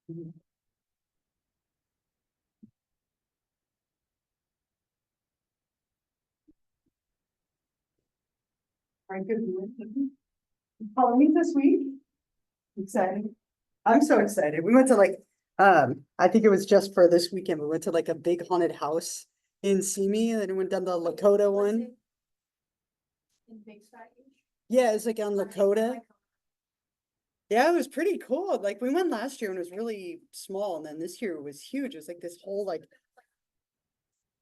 Mhm. All right, good. Halloween this week. Exciting. I'm so excited. We went to like, I think it was just for this weekend. We went to like a big haunted house in Simi, and then we went down the Lakota one. Yeah, it's like on Lakota. Yeah, it was pretty cool. Like we went last year and it was really small, and then this year it was huge. It was like this whole like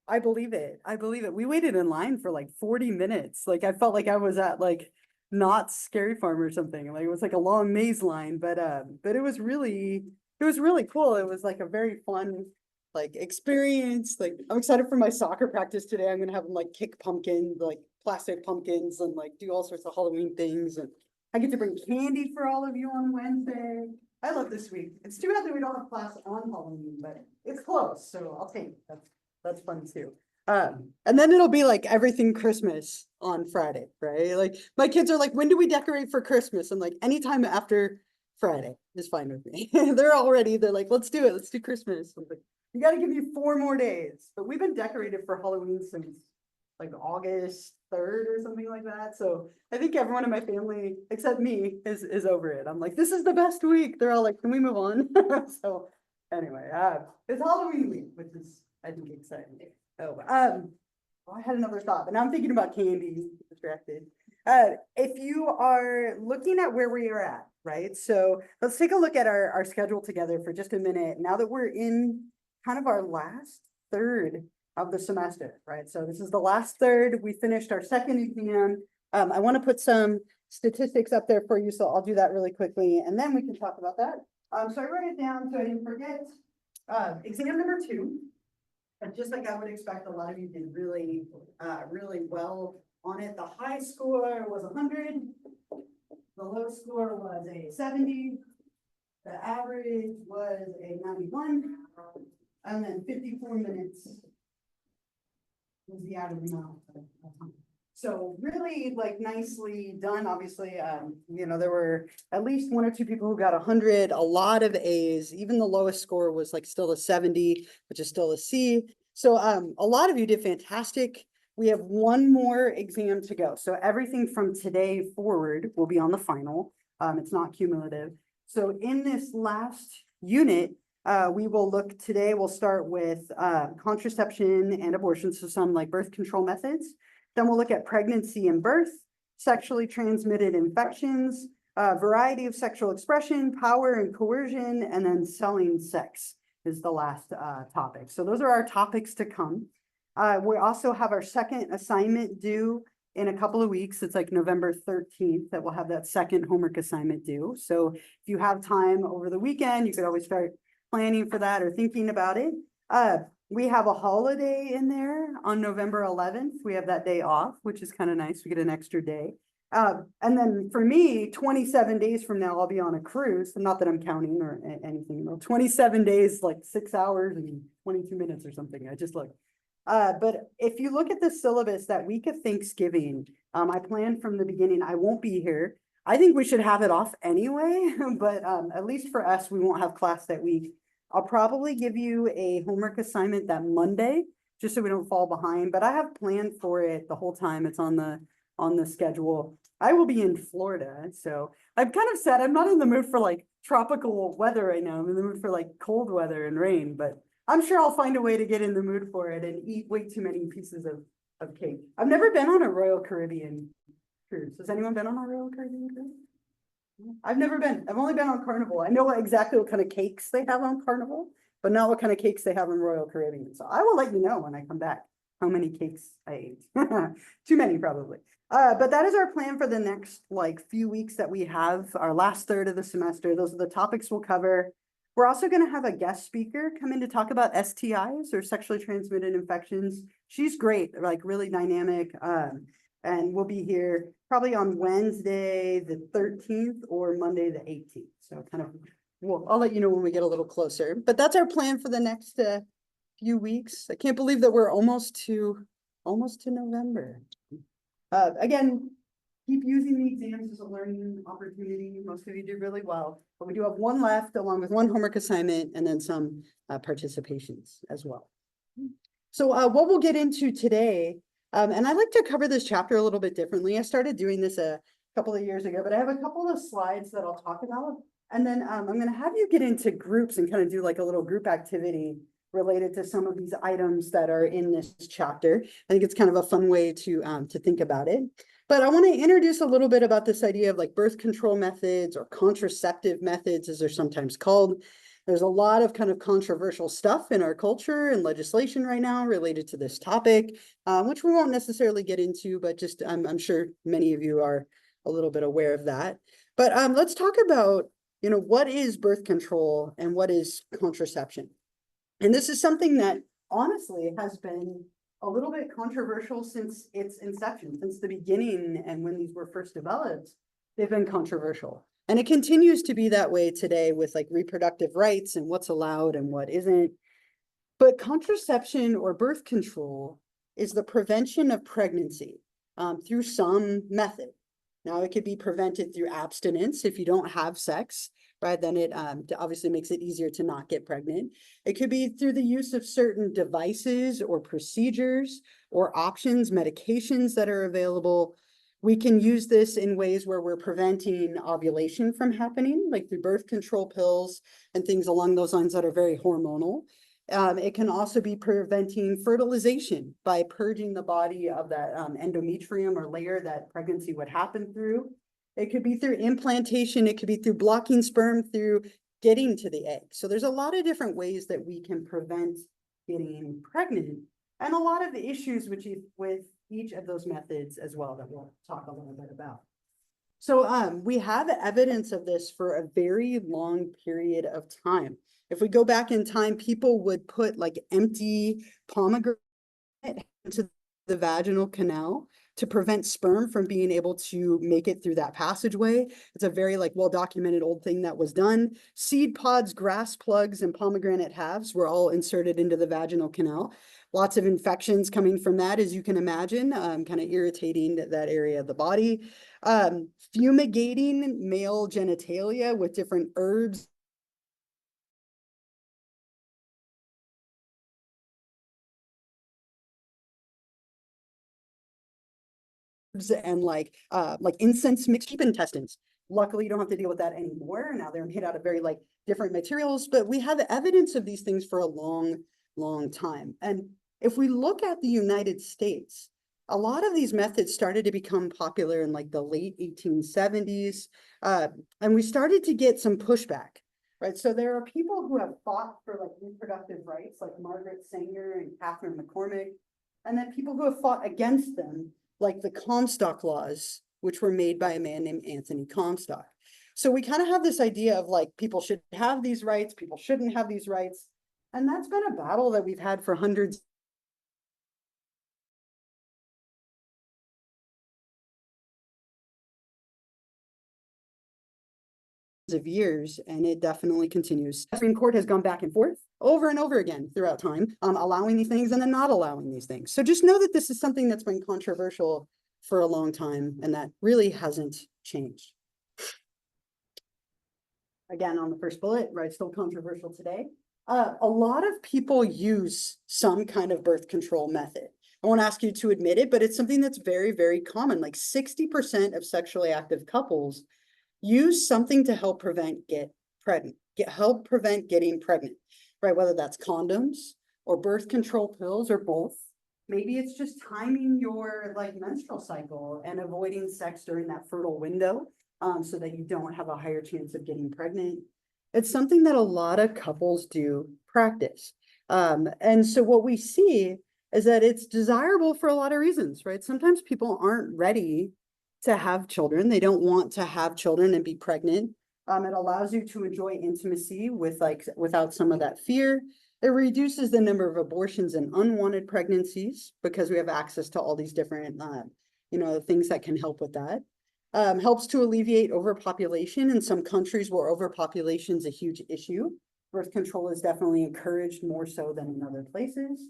I believe it. I believe it. We waited in line for like 40 minutes. Like I felt like I was at like not Scary Farm or something. Like it was like a long maze line, but it was really cool. It was like a very fun like experience. Like I'm excited for my soccer practice today. I'm gonna have them like kick pumpkins, like plastic pumpkins, and like do all sorts of Halloween things. And I get to bring candy for all of you on Wednesday. I love this week. It's too bad that we don't have class on Halloween, but it's close, so I'll take it. That's fun too. And then it'll be like everything Christmas on Friday, right? Like my kids are like, when do we decorate for Christmas? I'm like, anytime after Friday is fine with me. They're like, let's do it. Let's do Christmas. I'm like, you got to give me 4 more days. But we've been decorated for Halloween since like August 3rd or something like that. So I think everyone in my family, except me, is over it. I'm like, this is the best week. They're all like, can we move on? So anyway, it's Halloween week, which is I think exciting. Oh, I had another thought, but now I'm thinking about candy, distracted. If you are looking at where we are at, right? So let's take a look at our schedule together for just a minute. Now that we're in kind of our last third of the semester, right? So this is the last third. We finished our second exam. I want to put some statistics up there for you, so I'll do that really quickly, and then we can talk about that. So I wrote it down so I didn't forget. Exam number 2. And just like I would expect, a lot of you did really well on it. The high score was 100. The low score was a 70. The average was a 91. And then 54 minutes was the average amount of time. So really like nicely done. Obviously, there were at least 1 or 2 people who got 100, a lot of A's. Even the lowest score was like still a 70, which is still a C. So a lot of you did fantastic. We have 1 more exam to go. So everything from today forward will be on the final. It's not cumulative. So in this last unit, we'll start with contraception and abortion, so some like birth control methods. Then we'll look at pregnancy and birth, sexually transmitted infections, variety of sexual expression, power and coercion, and then selling sex is the last topic. So those are our topics to come. We also have our second assignment due in a couple of weeks. It's like November 13th that we'll have that second homework assignment due. So if you have time over the weekend, you could always start planning for that or thinking about it. We have a holiday in there on November 11th. We have that day off, which is kind of nice. We get an extra day. And then for me, 27 days from now, I'll be on a cruise. Not that I'm counting or anything, 27 days, like 6 hours and 22 minutes or something. I just looked. But if you look at the syllabus that week of Thanksgiving, I planned from the beginning, I won't be here. I think we should have it off anyway, but at least for us, we won't have class that week. I'll probably give you a homework assignment that Monday, just so we don't fall behind, but I have planned for it the whole time. It's on the schedule. I will be in Florida, so I'm kind of sad. I'm not in the mood for like tropical weather right now. I'm in the mood for like cold weather and rain, but I'm sure I'll find a way to get in the mood for it and eat way too many pieces of cake. I've never been on a Royal Caribbean cruise. Has anyone been on a Royal Caribbean cruise? I've never been. I've only been on Carnival. I know exactly what kind of cakes they have on Carnival, but not what kind of cakes they have in Royal Caribbean. So I will let you know when I come back how many cakes I ate. Too many probably. But that is our plan for the next like few weeks that we have, our last third of the semester. Those are the topics we'll cover. We're also going to have a guest speaker come in to talk about STIs or sexually transmitted infections. She's great, like really dynamic. And we'll be here probably on Wednesday, the 13th or Monday, the 18th. So kind of, well, I'll let you know when we get a little closer, but that's our plan for the next few weeks. I can't believe that we're almost to November. Again, keep using the exams as a learning opportunity. Most of you did really well, but we do have one left along with one homework assignment and then some participations as well. So what we'll get into today, and I like to cover this chapter a little bit differently. I started doing this a couple of years ago, but I have a couple of slides that I'll talk about. And then I'm going to have you get into groups and kind of do like a little group activity related to some of these items that are in this chapter. I think it's kind of a fun way to think about it. But I want to introduce a little bit about this idea of like birth control methods or contraceptive methods, as they're sometimes called. There's a lot of kind of controversial stuff in our culture and legislation right now related to this topic, which we won't necessarily get into, but just I'm sure many of you are a little bit aware of that. But let's talk about, what is birth control and what is contraception? And this is something that honestly has been a little bit controversial since its inception, since the beginning, and when these were first developed, they've been controversial. And it continues to be that way today with like reproductive rights and what's allowed and what isn't. But contraception or birth control is the prevention of pregnancy through some method. Now, it could be prevented through abstinence if you don't have sex, right? Then it obviously makes it easier to not get pregnant. It could be through the use of certain devices or procedures or options, medications that are available. We can use this in ways where we're preventing ovulation from happening, like through birth control pills and things along those lines that are very hormonal. It can also be preventing fertilization by purging the body of that endometrium or layer that pregnancy would happen through. It could be through implantation. It could be through blocking sperm through getting to the egg. So there's a lot of different ways that we can prevent getting pregnant, and a lot of the issues with each of those methods as well that we'll talk a little bit about. So we have evidence of this for a very long period of time. If we go back in time, people would put like empty pomegranate into the vaginal canal to prevent sperm from being able to make it through that passageway. It's a very like well-documented old thing that was done. Seed pods, grass plugs, and pomegranate halves were all inserted into the vaginal canal. Lots of infections coming from that, as you can imagine, kind of irritating that area of the body. Fumigating male genitalia with different herbs and like incense mixed sheep intestines. Luckily, you don't have to deal with that anymore. Now they're made out of very like different materials, but we have evidence of these things for a long, long time. And if we look at the United States, a lot of these methods started to become popular in like the late 1870s, and we started to get some pushback, right? So there are people who have fought for like reproductive rights, like Margaret Sanger and Catherine McCormick, and then people who have fought against them, like the Comstock laws, which were made by a man named Anthony Comstock. So we kind of have this idea of like people should have these rights, people shouldn't have these rights. And that's been a battle that we've had for hundreds of years, and it definitely continues. The Supreme Court has gone back and forth over and over again throughout time, allowing these things and then not allowing these things. So just know that this is something that's been controversial for a long time, and that really hasn't changed. Again, on the first bullet, right, still controversial today. A lot of people use some kind of birth control method. I won't ask you to admit it, but it's something that's very, very common. Like 60% of sexually active couples use something to help prevent help prevent getting pregnant, right? Whether that's condoms or birth control pills or both. Maybe it's just timing your like menstrual cycle and avoiding sex during that fertile window, so that you don't have a higher chance of getting pregnant. It's something that a lot of couples do practice. And so what we see is that it's desirable for a lot of reasons, right? Sometimes people aren't ready to have children. They don't want to have children and be pregnant. It allows you to enjoy intimacy without some of that fear. It reduces the number of abortions and unwanted pregnancies because we have access to all these different, things that can help with that. Helps to alleviate overpopulation in some countries where overpopulation is a huge issue. Birth control is definitely encouraged more so than in other places.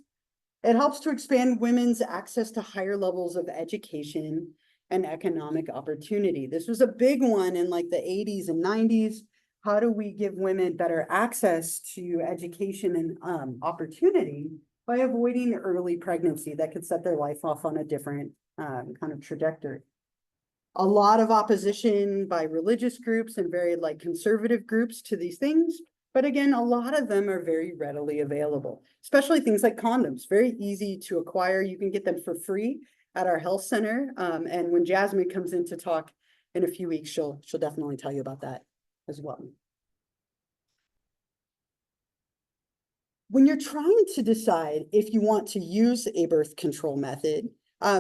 It helps to expand women's access to higher levels of education. and economic opportunity. This was a big one in like the 80s and 90s. How do we give women better access to education and opportunity by avoiding early pregnancy that could set their life off on a different kind of trajectory? A lot of opposition by religious groups and very like conservative groups to these things. But again, a lot of them are very readily available, especially things like condoms, very easy to acquire. You can get them for free at our health center. And when Jasmine comes in to talk in a few weeks, she'll definitely tell you about that as well. When you're trying to decide if you want to use a birth control method,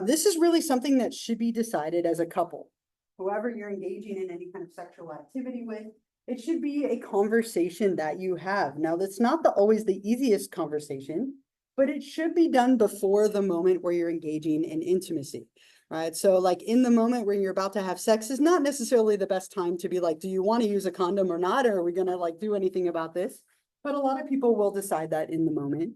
this is really something that should be decided as a couple. Whoever you're engaging in any kind of sexual activity with, it should be a conversation that you have. Now, that's not always the easiest conversation, but it should be done before the moment where you're engaging in intimacy, right? So like in the moment where you're about to have sex is not necessarily the best time to be like, do you want to use a condom or not? Or are we going to like do anything about this? But a lot of people will decide that in the moment.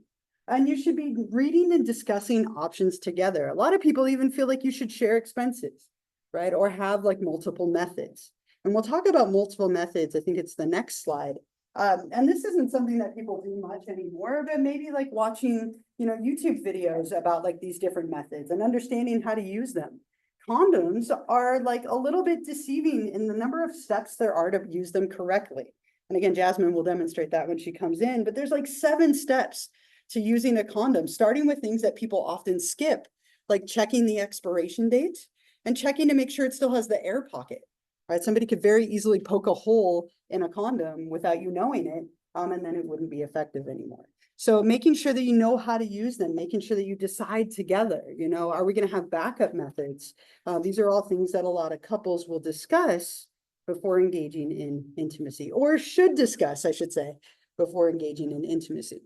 And you should be reading and discussing options together. A lot of people even feel like you should share expenses, right? Or have like multiple methods. And we'll talk about multiple methods. I think it's the next slide. And this isn't something that people do much anymore, but maybe like watching, YouTube videos about like these different methods and understanding how to use them. Condoms are like a little bit deceiving in the number of steps there are to use them correctly. And again, Jasmine will demonstrate that when she comes in, but there's like 7 steps to using a condom, starting with things that people often skip, like checking the expiration date and checking to make sure it still has the air pocket, right? Somebody could very easily poke a hole in a condom without you knowing it, and then it wouldn't be effective anymore. So making sure that you know how to use them, making sure that you decide together, are we going to have backup methods? These are all things that a lot of couples will discuss before engaging in intimacy, or should discuss, I should say, before engaging in intimacy.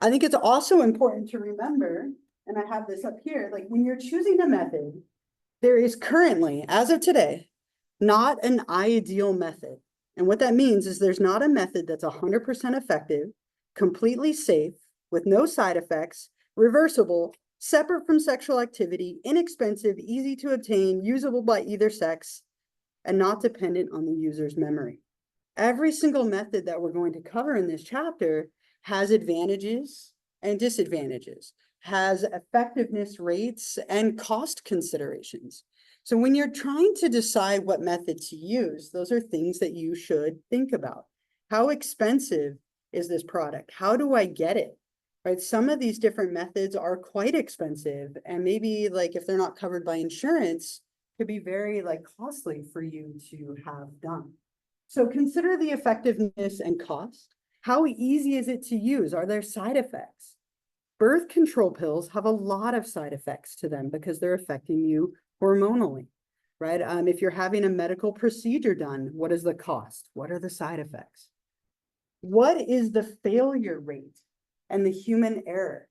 I think it's also important to remember, and I have this up here, like when you're choosing a method, there is currently, as of today, not an ideal method. And what that means is there's not a method that's 100% effective, completely safe, with no side effects, reversible, separate from sexual activity, inexpensive, easy to obtain, usable by either sex, and not dependent on the user's memory. Every single method that we're going to cover in this chapter has advantages and disadvantages, has effectiveness rates and cost considerations. So when you're trying to decide what method to use, those are things that you should think about. How expensive is this product? How do I get it? Right? Some of these different methods are quite expensive, and maybe like if they're not covered by insurance, could be very like costly for you to have done. So consider the effectiveness and cost. How easy is it to use? Are there side effects? Birth control pills have a lot of side effects to them because they're affecting you hormonally, right? If you're having a medical procedure done, what is the cost? What are the side effects? What is the failure rate and the human error?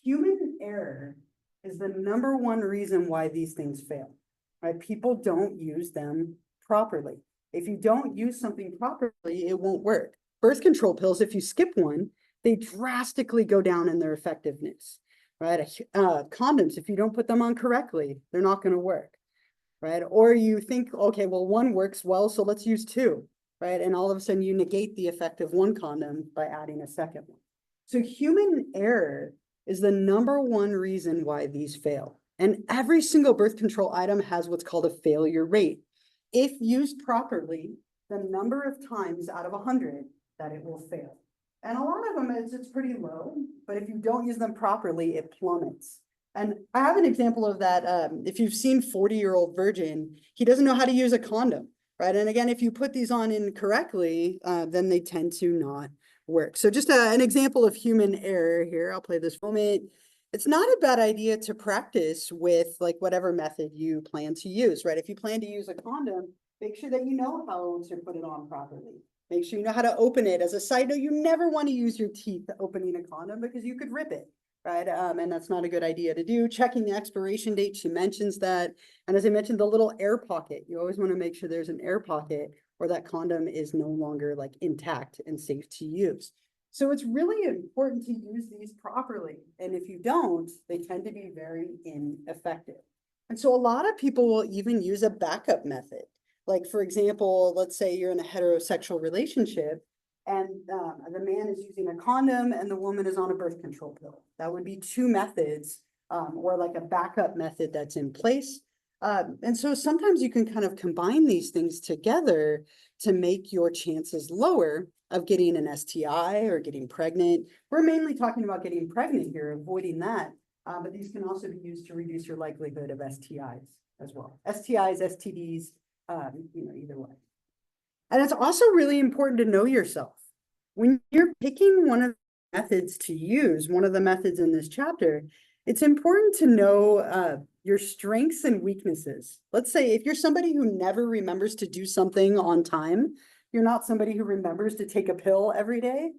Human error is the #1 reason why these things fail, right? People don't use them properly. If you don't use something properly, it won't work. Birth control pills, if you skip one, they drastically go down in their effectiveness, right? Condoms, if you don't put them on correctly, they're not going to work, right? Or you think, okay, well, one works well, so let's use 2, right? And all of a sudden you negate the effect of one condom by adding a second one. So human error is the #1 reason why these fail. And every single birth control item has what's called a failure rate. If used properly, the number of times out of 100 that it will fail. And a lot of them it's pretty low, but if you don't use them properly, it plummets. And I have an example of that. If you've seen 40-Year-Old Virgin, he doesn't know how to use a condom, right? And again, if you put these on incorrectly, then they tend to not work. So just an example of human error here. I'll play this moment. It's not a bad idea to practice with like whatever method you plan to use, right? If you plan to use a condom, make sure that you know how to put it on properly. Make sure you know how to open it. As a side note, you never want to use your teeth opening a condom because you could rip it, right? And that's not a good idea to do. Checking the expiration date, she mentions that. And as I mentioned, the little air pocket, you always want to make sure there's an air pocket or that condom is no longer like intact and safe to use. So it's really important to use these properly. And if you don't, they tend to be very ineffective. And so a lot of people will even use a backup method. Like, for example, let's say you're in a heterosexual relationship and the man is using a condom and the woman is on a birth control pill. That would be two methods or like a backup method that's in place. And so sometimes you can kind of combine these things together to make your chances lower of getting an STI or getting pregnant. We're mainly talking about getting pregnant here, avoiding that. But these can also be used to reduce your likelihood of STIs as well. STIs, STDs, either way. And it's also really important to know yourself. When you're picking one of the methods to use, one of the methods in this chapter, it's important to know your strengths and weaknesses. Let's say if you're somebody who never remembers to do something on time, you're not somebody who remembers to take a pill every day,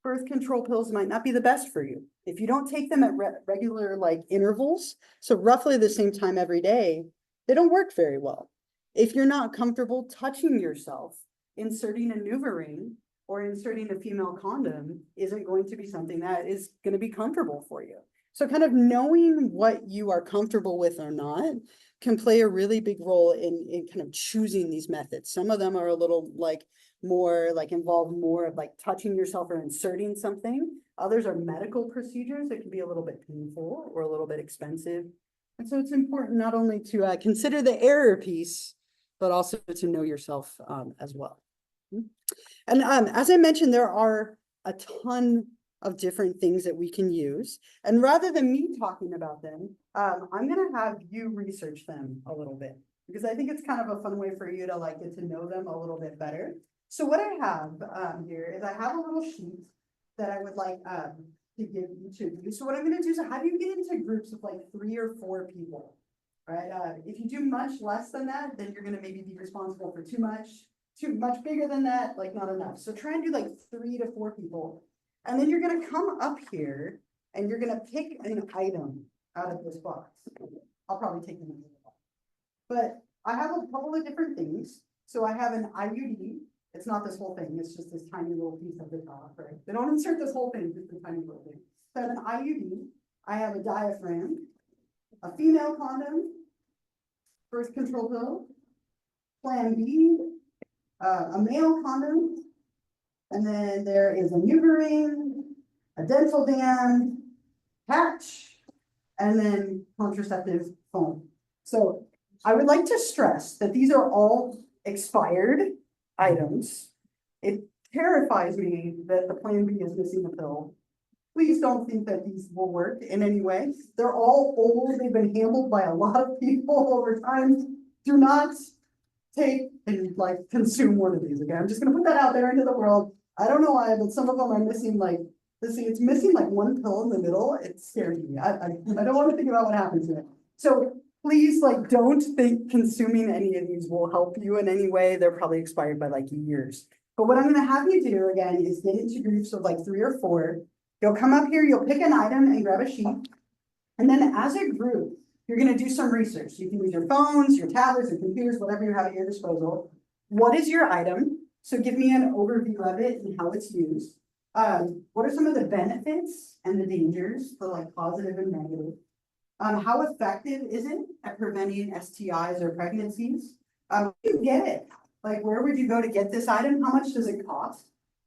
birth control pills might not be the best for you. If you don't take them at regular like intervals, so roughly the same time every day, they don't work very well. If you're not comfortable touching yourself, inserting a NuvaRing or inserting a female condom isn't going to be something that is going to be comfortable for you. So kind of knowing what you are comfortable with or not can play a really big role in kind of choosing these methods. Some of them are a little like more like involve more of like touching yourself or inserting something. Others are medical procedures that can be a little bit painful or a little bit expensive. And so it's important not only to consider the error piece, but also to know yourself as well. And as I mentioned, there are a ton of different things that we can use. And rather than me talking about them, I'm going to have you research them a little bit because I think it's kind of a fun way for you to like get to know them a little bit better. So what I have here is I have a little sheet that I would like to give each of you. So what I'm going to do is have you get into groups of like 3 or 4 people, right? If you do much less than that, then you're going to maybe be responsible for too much bigger than that, like not enough. So try and do like 3 to 4 people. And then you're going to come up here and you're going to pick an item out of this box. I'll probably take them. But I have a couple of different things. So I have an IUD. It's not this whole thing. It's just this tiny little piece at the top, right? They don't insert this whole thing, just a tiny little thing. So I have an IUD. I have a diaphragm, a female condom, birth control pill, Plan B, a male condom, and then there is a NuvaRing, a dental dam, patch, and then contraceptive foam. So I would like to stress that these are all expired items. It terrifies me that the Plan B is missing a pill. Please don't think that these will work in any way. They're all old. They've been handled by a lot of people over time. Do not take and like consume one of these. Okay, I'm just gonna put that out there into the world. I don't know why, but some of them are missing like it's missing like one pill in the middle. It's scaring me. I don't want to think about what happens to it. So please like don't think consuming any of these will help you in any way. They're probably expired by like years. But what I'm gonna have you do again is get into groups of like 3 or 4. You'll come up here, you'll pick an item and grab a sheet. And then as a group, you're going to do some research. You can use your phones, your tablets, your computers, whatever you have at your disposal. What is your item? So give me an overview of it and how it's used. What are some of the benefits and the dangers, the like positive and negative? How effective is it at preventing STIs or pregnancies? You get it. Like, where would you go to get this item? How much does it cost?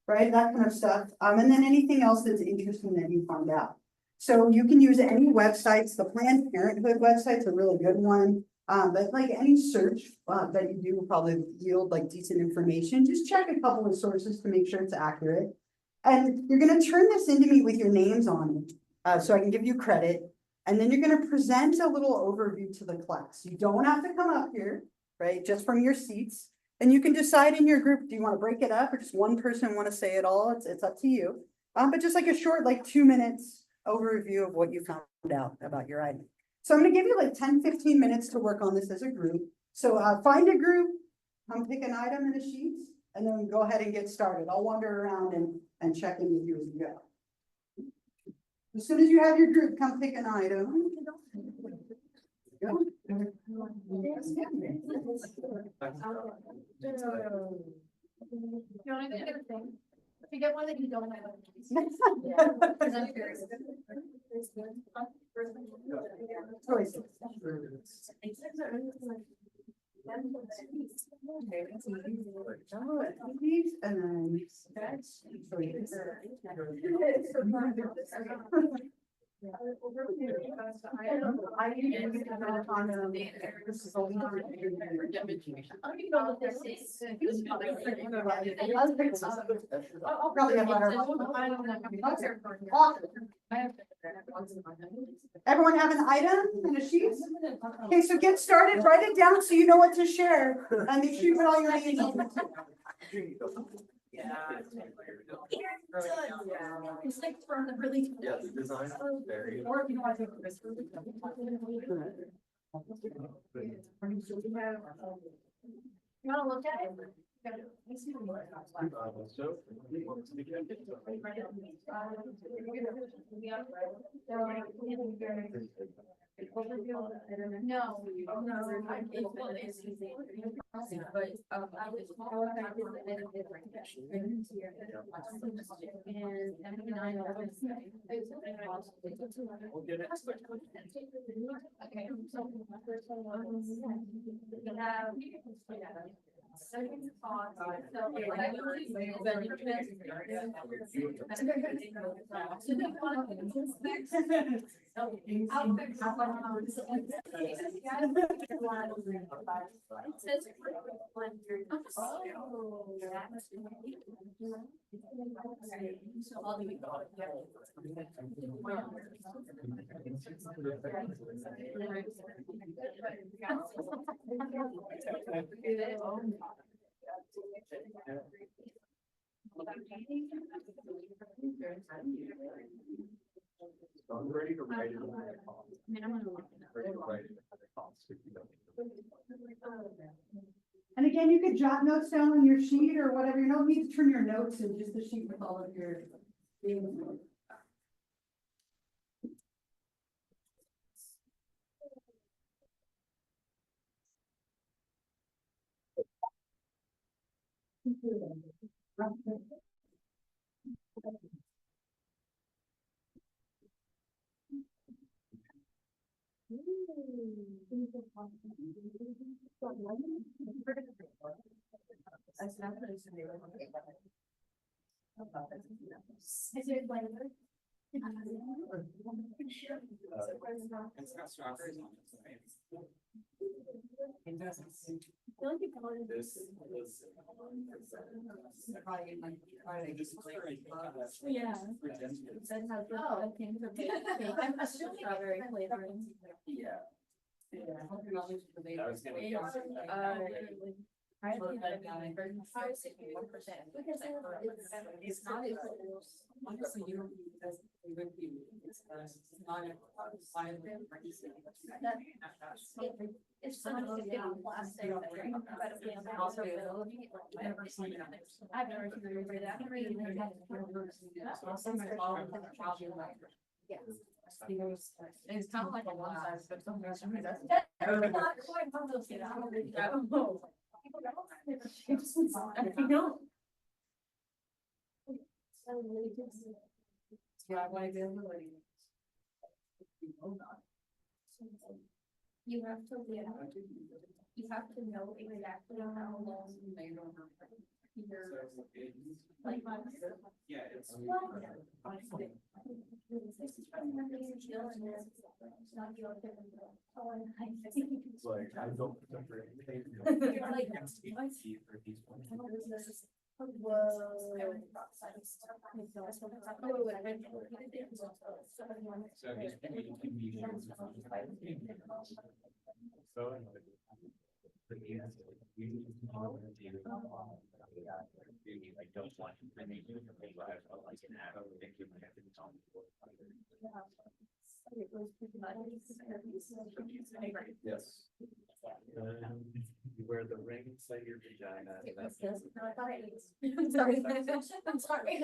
Right, that kind of stuff. And then anything else that's interesting that you find out. So you can use any websites. The Planned Parenthood website's a really good one. But like any search that you do will probably yield like decent information. Just check a couple of sources to make sure it's accurate. And you're going to turn this into me with your names on it, so I can give you credit. And then you're going to present a little overview to the class. You don't have to come up here, right? Just from your seats. And you can decide in your group, do you want to break it up or just one person want to say it all? It's up to you. But just like a short, like 2 minutes overview of what you found out about your item. So I'm going to give you like 10-15 minutes to work on this as a group. So find a group, come pick an item in a sheet, and then go ahead and get started. I'll wander around and check in with you as you go. As soon as you have your group, come pick an item. If you get one that you don't have. Choices. And then. I'll probably have Everyone have an item and a sheet? Okay, so get started, write it down so you know what to share, and make sure you put all your names on. It's like from the really. Yeah, the design is very. Or if you don't want to take this. You wanna look at it? So. No, it's easy. But, I was. We'll get it. Okay, so. We have. Second thought, so what I will do I'm ready to write it. Ready to write it. And again, you could jot notes down on your sheet or whatever, you don't need to turn your notes in, just the sheet with all of your. Is it flavor? It's got strawberries on it. This is. Yeah. Oh. I'm assuming strawberry flavoring. Yeah. I was 61%. Because it's not. Honestly, you don't, because it would be, it's not a silent. It's so much to do with plastic. Also availability. I've never seen that. I've never seen that. Yes. It's kind of like a one size, but sometimes. Not quite one of those things. I don't know. I know. Yeah, why availability? You have to, yeah, you have to know exactly how long you're like. Yeah, it's. Like, I don't. You're like, I don't want to. I mean, like an app. Yes. You wear the ring inside your vagina. I'm sorry. I'm sorry.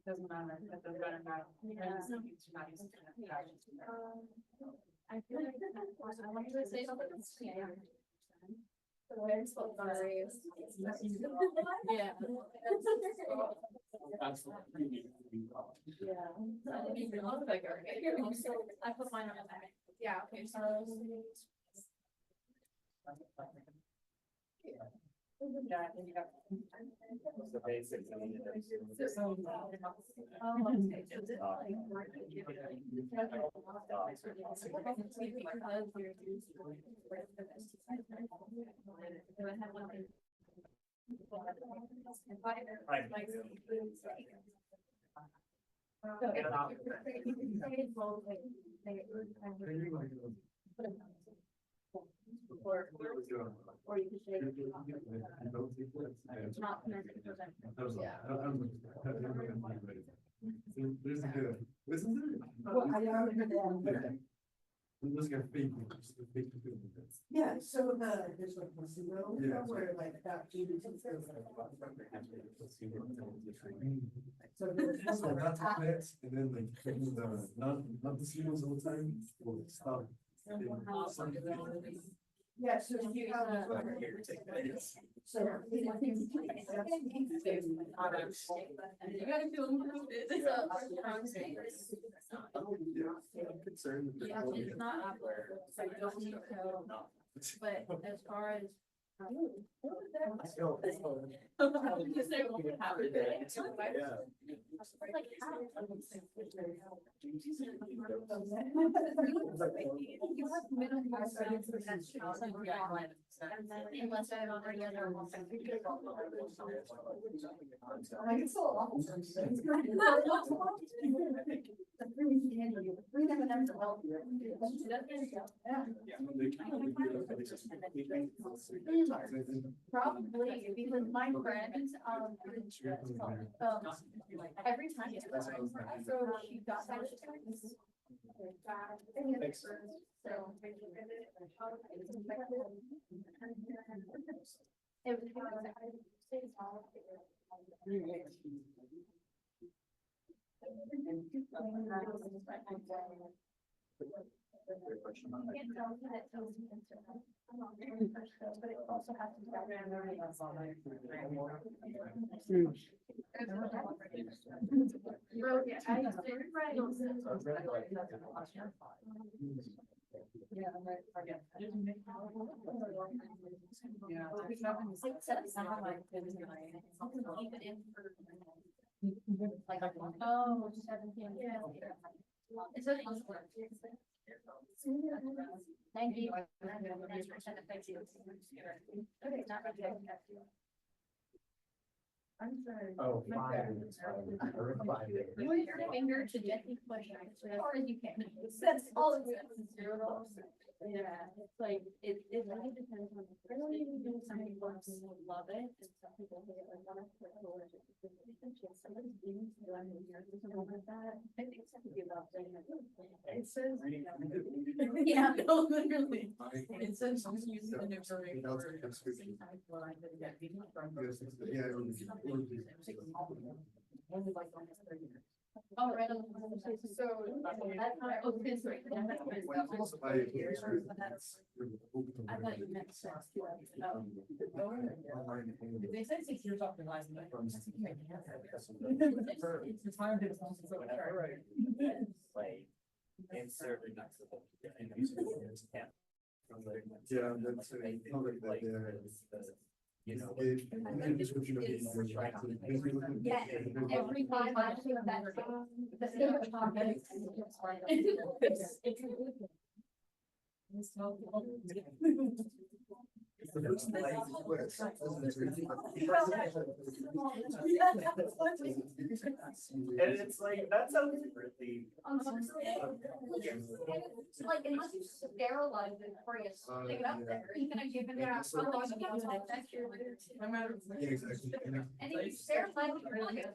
Doesn't matter, that doesn't matter. Yeah. I feel like I wanted to say something. Yeah. The way it's so sorry. Yeah. That's what we need to be. I put mine on the back. Yeah, okay, so. Yeah, and you got. The basics. Or you could say. Not connected to them. There's a good, isn't there? Well, I know that. Let's get fake. Yeah, so there's like placebo, Yeah. where like that. So So that's a mix, and then like, the, not the sequels all the time, will stop. Yeah, so if you have. So. You gotta feel included. Concerned. Yeah, it's not awkward, so you don't need to, but as far as. Unless I have already other. Like it's so awful. Probably, because my friends, every time. So she got that. It but it also has to be. Well, yeah, I used to write on Yeah, I'm like, forget. Yeah. Keep it in for. Like, oh, 17. Yeah. It's a. Thank you. Okay, not really. I'm sorry. Oh, fine. Use your finger to gently push it as far as you can. That's all of it. Yeah, it's like, it really depends on, really, some people love it, and some people hate it, like, one of the somebody's being, something like that, I think some people love it. It says. Yeah. No, literally. It says just use the dictionary for. Line that get beaten from. Only like almost 30 years. Oh, right. So, that's not, oh, this right. I thought you meant sex. If they say 6 years off the line, like, it's hard to. Insert next to the. Yeah, that's you know. Yeah, every time I do that, the same topic. And it's like, that sounds really. Like, unless you sterilize it before you stick it up there, you can give it out. Otherwise, you can't have that here. No matter. Yeah, exactly. And if you sterilize it, you're really good.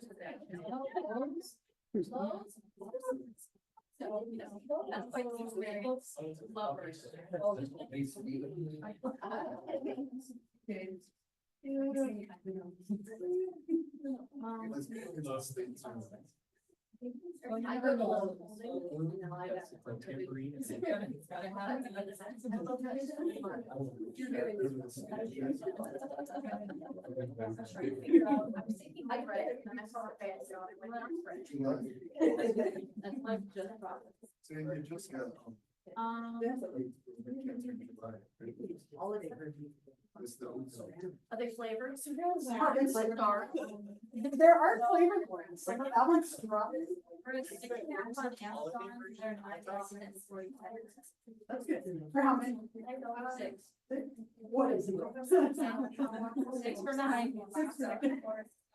So, you know, that's quite the experience. Lovers. I go to all of them. I read it and I saw it bad, so I went on for it. That's my just process. So you just got. Are they flavored? It's like dark. There are flavored ones, like that one's strawberry. That's good. For how many? 6. What is it? 6 for 9. 6 for 9.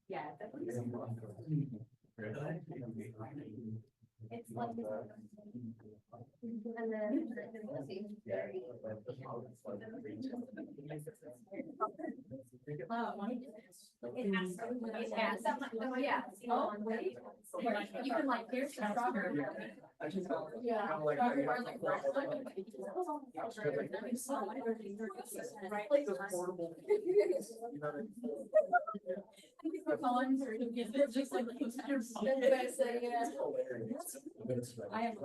Yeah. It's like. And then. It has, yeah. You can like, here's the strawberry. Yeah. Just like. I have.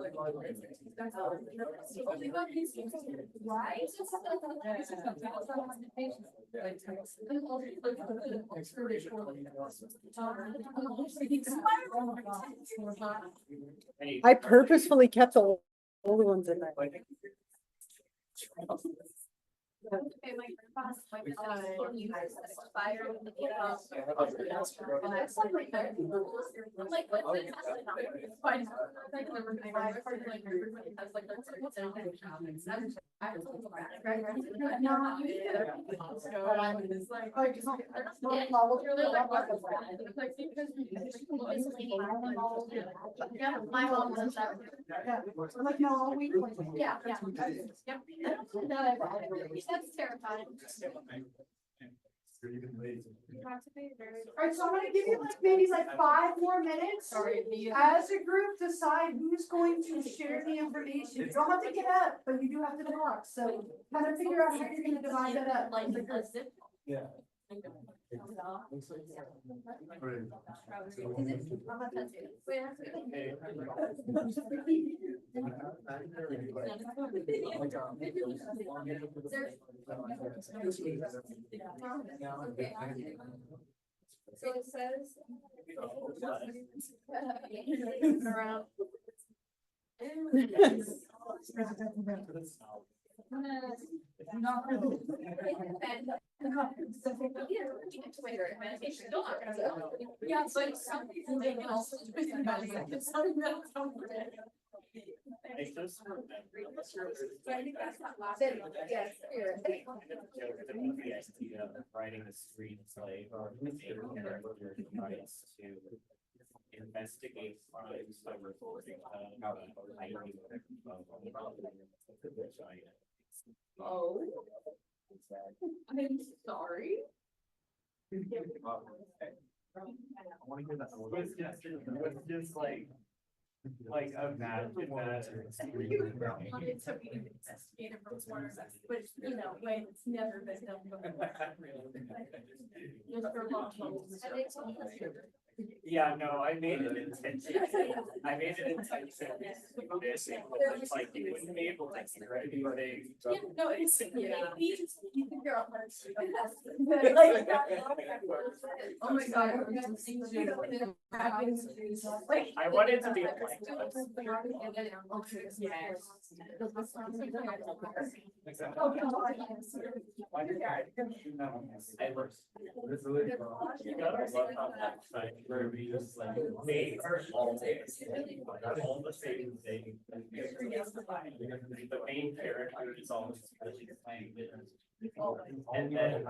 I purposefully kept the older ones in there. Okay, my grandpa's like, you guys fire with the kids. I'm like, what's this? It's fine. Like, everybody has like, no, you did. It's like, oh, it's like, you're like, yeah, my mom does that. I'm like, no, all week. Yeah, yeah. Yep. That's terrifying. Alright, so I'm gonna give you like maybe like 5 more minutes. Sorry. As a group, decide who's going to share the information. You don't have to get up, but you do have to talk. So kind of figure out how you're gonna divide that up. Like a zip. Yeah. So it says. Around. Yeah, it's like some people they can also do it about it. It's something that I just remember. Yes. The idea of writing a screenplay or rights to investigate crimes by reporting. Oh. I'm sorry. Was just like imagine that. It's to be an investigative reporter, which, you know, when it's never been done before. Just for long. Yeah, no, I made it intentionally. I made it intentionally. It's like you wouldn't be able to hear anything. Yeah, no, it's, you figure out how to do it. Like, oh my God. I wanted to be like. You gotta love how that side where we just like they are all the same thing. The main character is always really playing different. And then,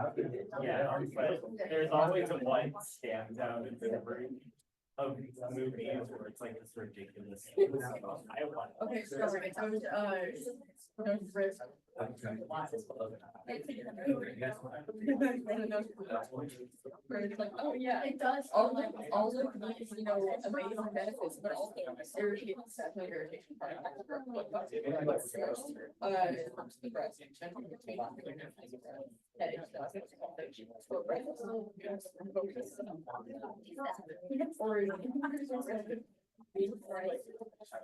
yeah, but there's always a one stands out in the room. of movies where it's like this ridiculous. I want. Okay, so there's risk. Where it's like, oh yeah, It does. all of these, you know, amazing benefits, but also irritating, definitely irritation part.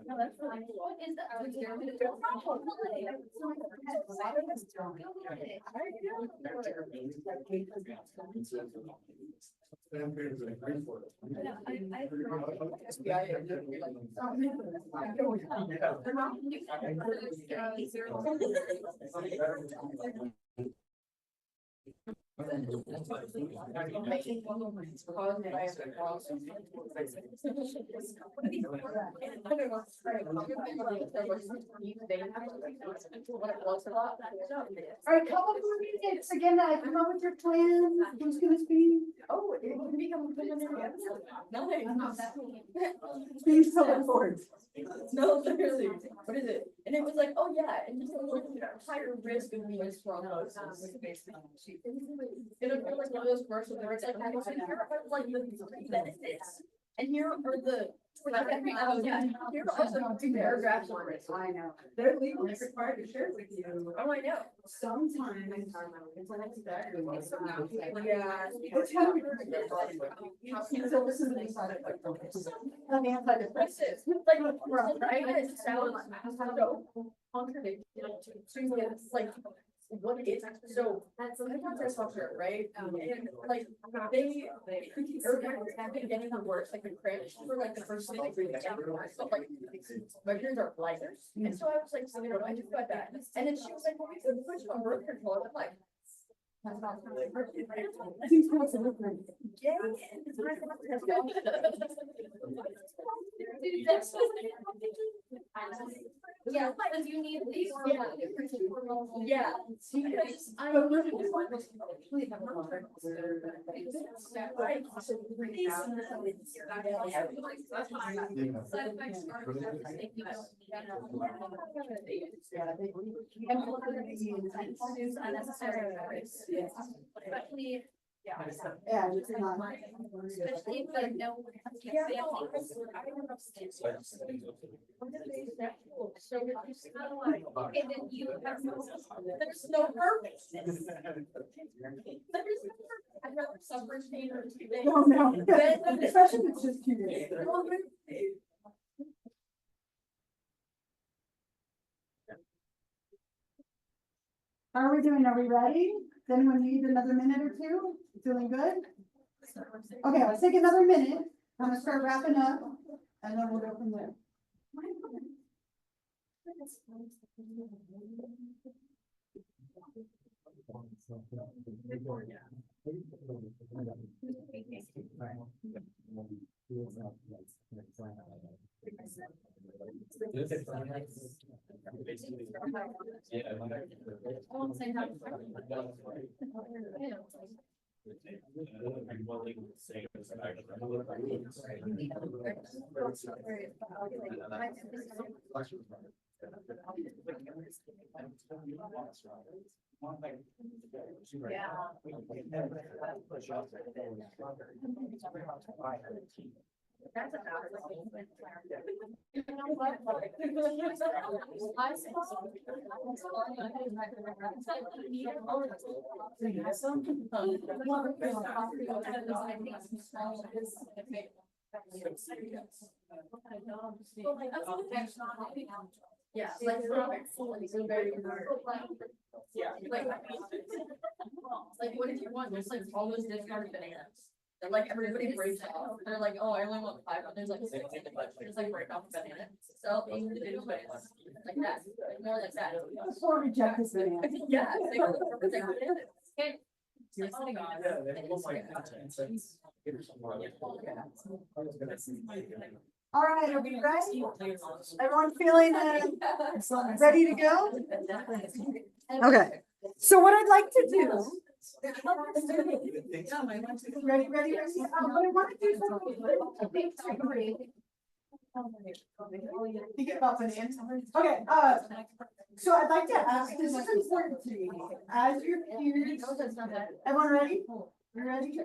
No, that's fine. What is the? Alright, couple more minutes, again, come up with your plan, who's gonna speak? Oh, it can become. Please tell the board. No, literally, what is it? And it was like, oh yeah, and you have higher risk of being strong. It'll feel like one of those commercials where it's like, here are like the benefits. And here are the. Here are also two paragraphs on it. I know, they're legally required to share with you. Oh, I know. Sometimes. Yeah. It's kind of. So listen to these side effects. On the antidepressants. Like, right, it sounds so contradictory to like, what it is, so that's something that's structure, right? And like, they have been getting the worst, like the crash for like the first 6 weeks. So like, my parents are liars, and so I was like, so I just got that, and then she was like, well, we could push on birth control, I'm like. That's not. Yeah, because you need these. Yeah. Because I. Especially. Yeah. Especially if like no. So if you smell like, And then you have. there's no purpose. There's no purpose. I'd rather suffer in pain or 2 days. No, no, Than- especially if it's just 2 days. How are we doing? Are we ready? Does anyone need another minute or two? Feeling good? Okay, let's take another minute. I'm gonna start wrapping up and then we'll go from there. I'm willing to say it's That's about Yeah, like, it's very hard. Yeah, like, what did you want? There's like all those discounted bananas. And like everybody breaks off. They're like, oh, I only want 5. And there's like 6 in the budget. Just like break off the banana. Sell individual bananas. Like that. Like more like that. Before we reject this video. Yeah. They go for their bananas. Okay. Oh God. All right, are we ready? Everyone feeling ready to go? Okay, so what I'd like to do Ready, ready, ready? But I want to do something. Think about finance. Okay, so I'd like to ask, this is important to me, as your peers, everyone ready? You ready?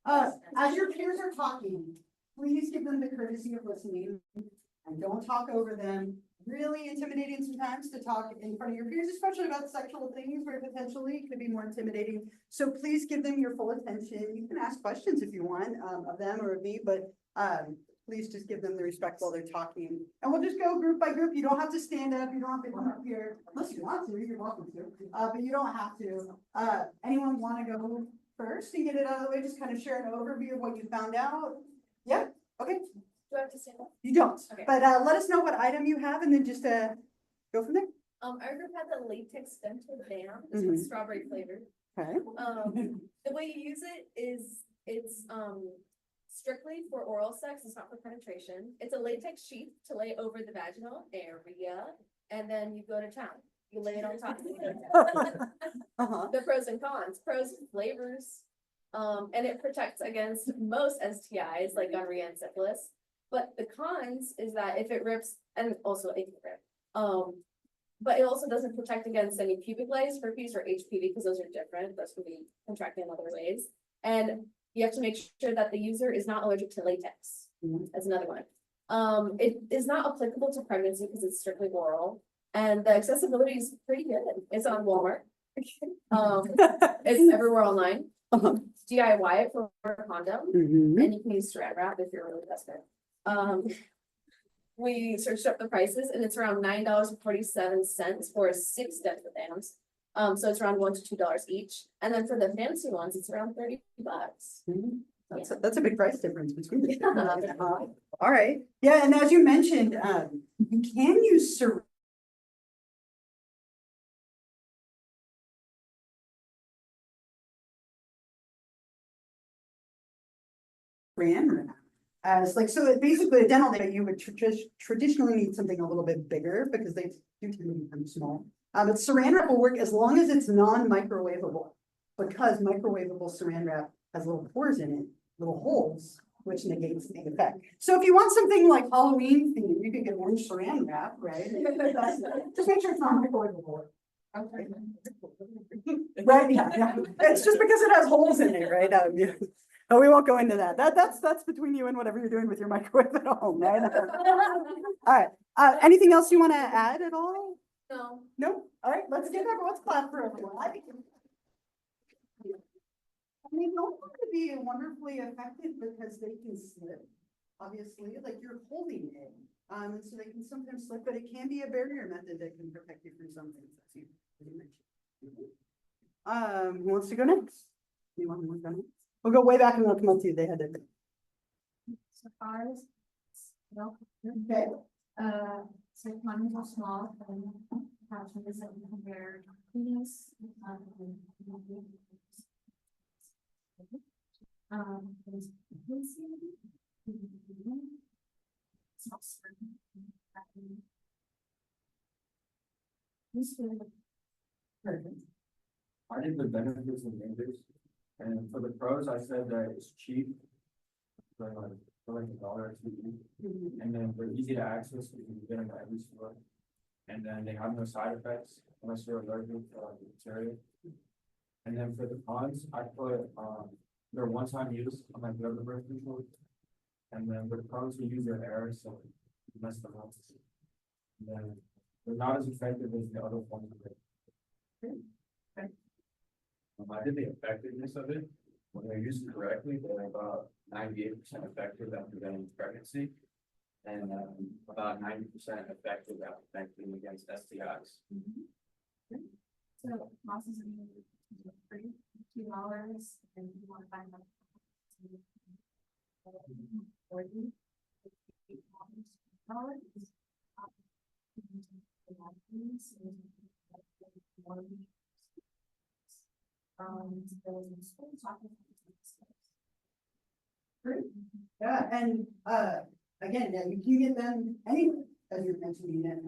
As your peers are talking, please give them the courtesy of listening and don't talk over them. Really intimidating sometimes to talk in front of your peers, especially about sexual things where potentially it could be more intimidating. So please give them your full attention. You can ask questions if you want, of them or of me, but, please just give them the respect while they're talking. And we'll just go group by group. You don't have to stand up. You don't have to come up here unless you want to, you're welcome to, but you don't have to. Anyone want to go first and get it out of the way? Just kind of share an overview of what you found out. Yeah, okay. Do I have to stand up? You don't, Okay. but let us know what item you have and then just go from there. Our group had the latex dental dam, this was strawberry flavored. Okay. The way you use it is, it's, strictly for oral sex, it's not for penetration. It's a latex sheath to lay over the vaginal area, and then you go to town. You lay it on top. The pros and cons, pros, flavors, and it protects against most STIs like gonorrhea and syphilis. But the cons is that if it rips, and also it can rip, but it also doesn't protect against any pubic lice, herpes, or HPV, because those are different. Those can be contracted in other ways. And you have to make sure that the user is not allergic to latex. That's another one. It is not applicable to pregnancy because it's strictly oral, and the accessibility is pretty good. It's on Walmart. It's everywhere online. DIY it for a condom, and you can use saran wrap if you're really desperate. We searched up the prices, and it's around $9.47 for 6 dental dams. So it's around $1 to $2 each, and then for the fancy ones, it's around $30. That's a big price difference between the two. All right, yeah, and as you mentioned, you can use saran wrap as like, so basically a dental dam, you would traditionally need something a little bit bigger because they do tend to become small. But saran wrap will work as long as it's non-microwavable, because microwavable saran wrap has little pores in it, little holes, which negates the effect. So if you want something like Halloween themed, you can get orange saran wrap, right? Just make sure it's not microwavable. Okay. Right, yeah. It's just because it has holes in it, right? Yeah. Oh, we won't go into that. That's between you and whatever you're doing with your microwave at home, right? All right. Anything else you want to add at all? No. No? All right, let's clap for everyone. I mean, don't want to be wonderfully effective because they can slip, obviously, like you're holding it. And so they can sometimes slip, but it can be a barrier method that can protect you from some things, as you mentioned. Who wants to go next? Anyone who wants to go next? We'll go way back and we'll come up to you. They had it. So ours, no, Okay. so mine are small, and pouches that you can wear penis. There's I think the benefits and dangers, and for the pros, I said that it's cheap. For like $1 or $2, and then they're easy to access, you can get them at every store. And then they have no side effects unless you're allergic to the material. And then for the cons, I put they're one-time use on my other birth control. And then the pros, you use your hair, so you mess them up. And then they're not as effective as the other forms of it. I did the effectiveness of it. When they're used correctly, they're about 98% effective at preventing pregnancy. And about 90% effective at protecting against STIs. So losses are free, $2, and you want to find out. Yeah, and again, yeah, you can get them anywhere. as you're mentioning it,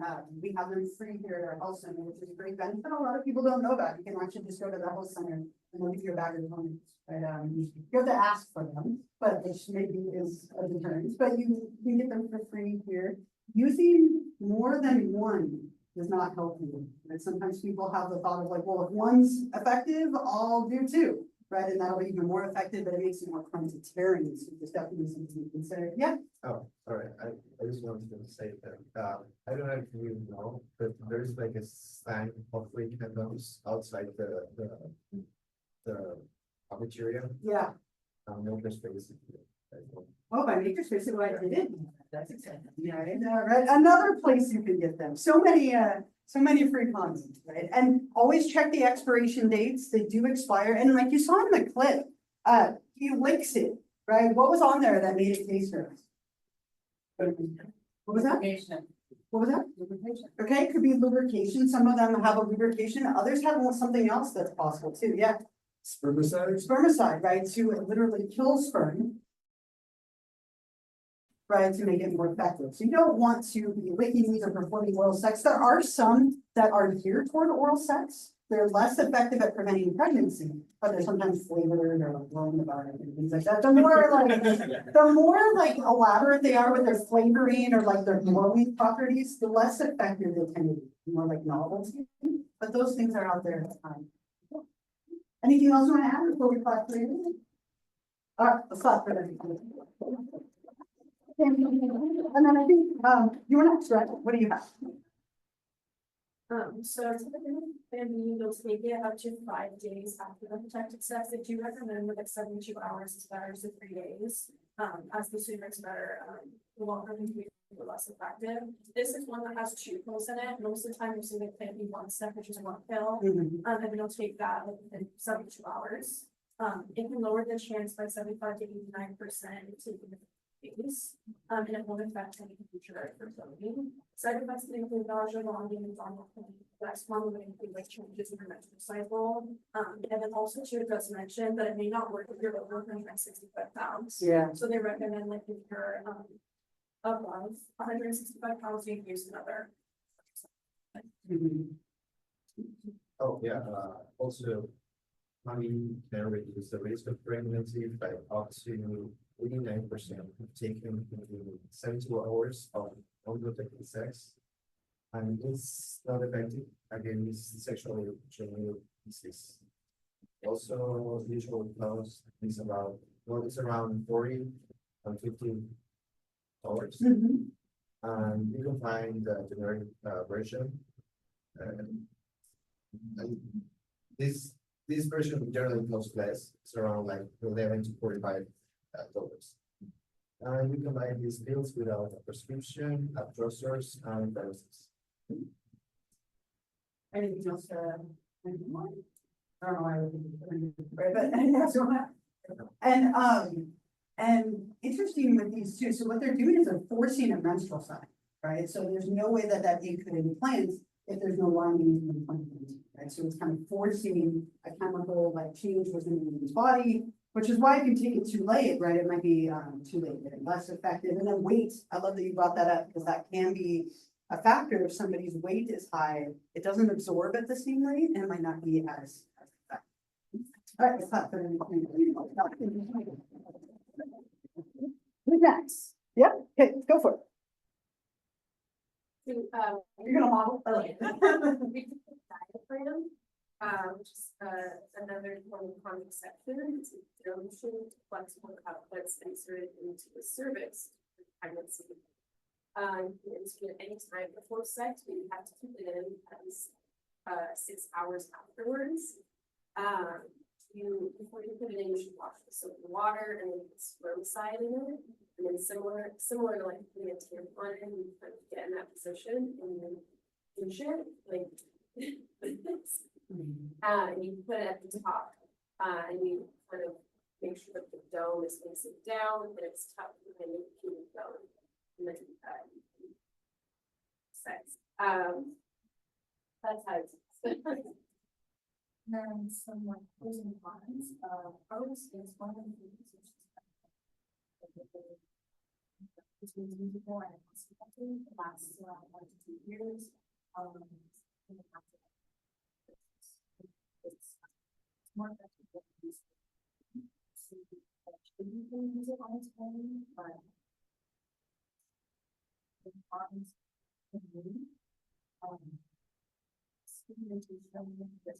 we have them free here at our health center, which is a great benefit. A lot of people don't know about. You can actually just go to the health center and leave your bag of donuts. But you have to ask for them, but which maybe is a deterrent. But you can get them for free here. Using more than one does not help you. And sometimes people have the thought of like, well, if one's effective, I'll do two. Right, and that'll be even more effective, but it makes you more prone to tearing, so there's definitely something to consider. Yeah. Oh, all right, I just wanted to say that, I don't know if you know, but there's like a sign of free condoms outside the cafeteria, Yeah. makerspace. Oh, by makerspace, so I did. That's exciting. Yeah, right. Another place you can get them. So many free condoms, right? And always check the expiration dates. They do expire. And like you saw in the clip, he licks it, right? What was on there that made it taste gross? What was that? What was that? Lubrication. Okay, it could be lubrication. Some of them have a lubrication. Others have something else that's possible too. Yeah. Spermicide? Spermicide, right? To literally kill sperm. Right, to make it more effective. So you don't want to be licking these or performing oral sex. There are some that are geared toward oral sex. They're less effective at preventing pregnancy, but they're sometimes flavored or blown about it and things like that. The more like elaborate they are with their flavoring or like their glowing properties, the less effective they tend to be, more like novelty. But those things are out there. Anything else you want to add before we clap for you? All right, let's clap for them. And then I think, you were next, right? What do you have? So typically, family will take it up to 5 days after the protected sex. They do recommend like 72 hours is better to 3 days. As the sooner it's better, the longer we do, the less effective. This is one that has 2 pills in it. Most of the time, you're seeing it can be 1 step, which is 1 pill. And then you'll take that like within 72 hours. It can lower the chance by 75 to 89% to days, and it won't affect any future fertility. Side effects can include nausea, vomiting, and abdominal pain. That's commonly include like changes in your menstrual cycle. And then also too, it does mention that it may not work if you're over 165 pounds. Yeah. So they recommend like if you're above 165 pounds, you can use another. Oh, yeah, also, honey can reduce the risk of pregnancy by up to 89% taken within 72 hours of unprotected sex. And it's not effective against sexually transmitted disease. Also, usual cost is about, well, it's around 40 and 50 dollars. And you can find the generic version. And this version generally costs less. It's around like 11 to 45 dollars. And you can buy these pills without a prescription at drugstores and pharmacies. Anything else? I don't know why I would but and interesting with these two. So what they're doing is they're forcing a menstrual cycle, right? So there's no way that egg could implant if there's no lining in the implant, right? So it's kind of forcing a chemical like change within the woman's body. Which is why if you take it too late, right, it might be too late, and less effective. And then weight, I love that you brought that up because that can be a factor. If somebody's weight is high, it doesn't absorb at the same rate and it might not be as effective. All right, let's clap for them. Who's next? Yep, okay, go for it. You're gonna model? I like it. Diaphragm, which is another form of contraception. It's a motion, flexible outputs inserted into the cervix for pregnancy. It's good any time before sex, but you have to keep it in at least 6 hours afterwards. Before you put it in, you should wash the soap and water and then put spermicide in it. And then similar to like putting a tampon in, you kind of get in that position and then pinch it like this. And you put it at the top, and you kind of make sure that the dome is facing down, and it's tough, and then you keep it going. And then sex. That's how it's. Then some like pros and cons. Pros is one of the things which is This was usable and it's effective, it lasts around 1 to 2 years. In the past, it's more effective than use. So you can use it on its own, but the problems can be, experimentation with it.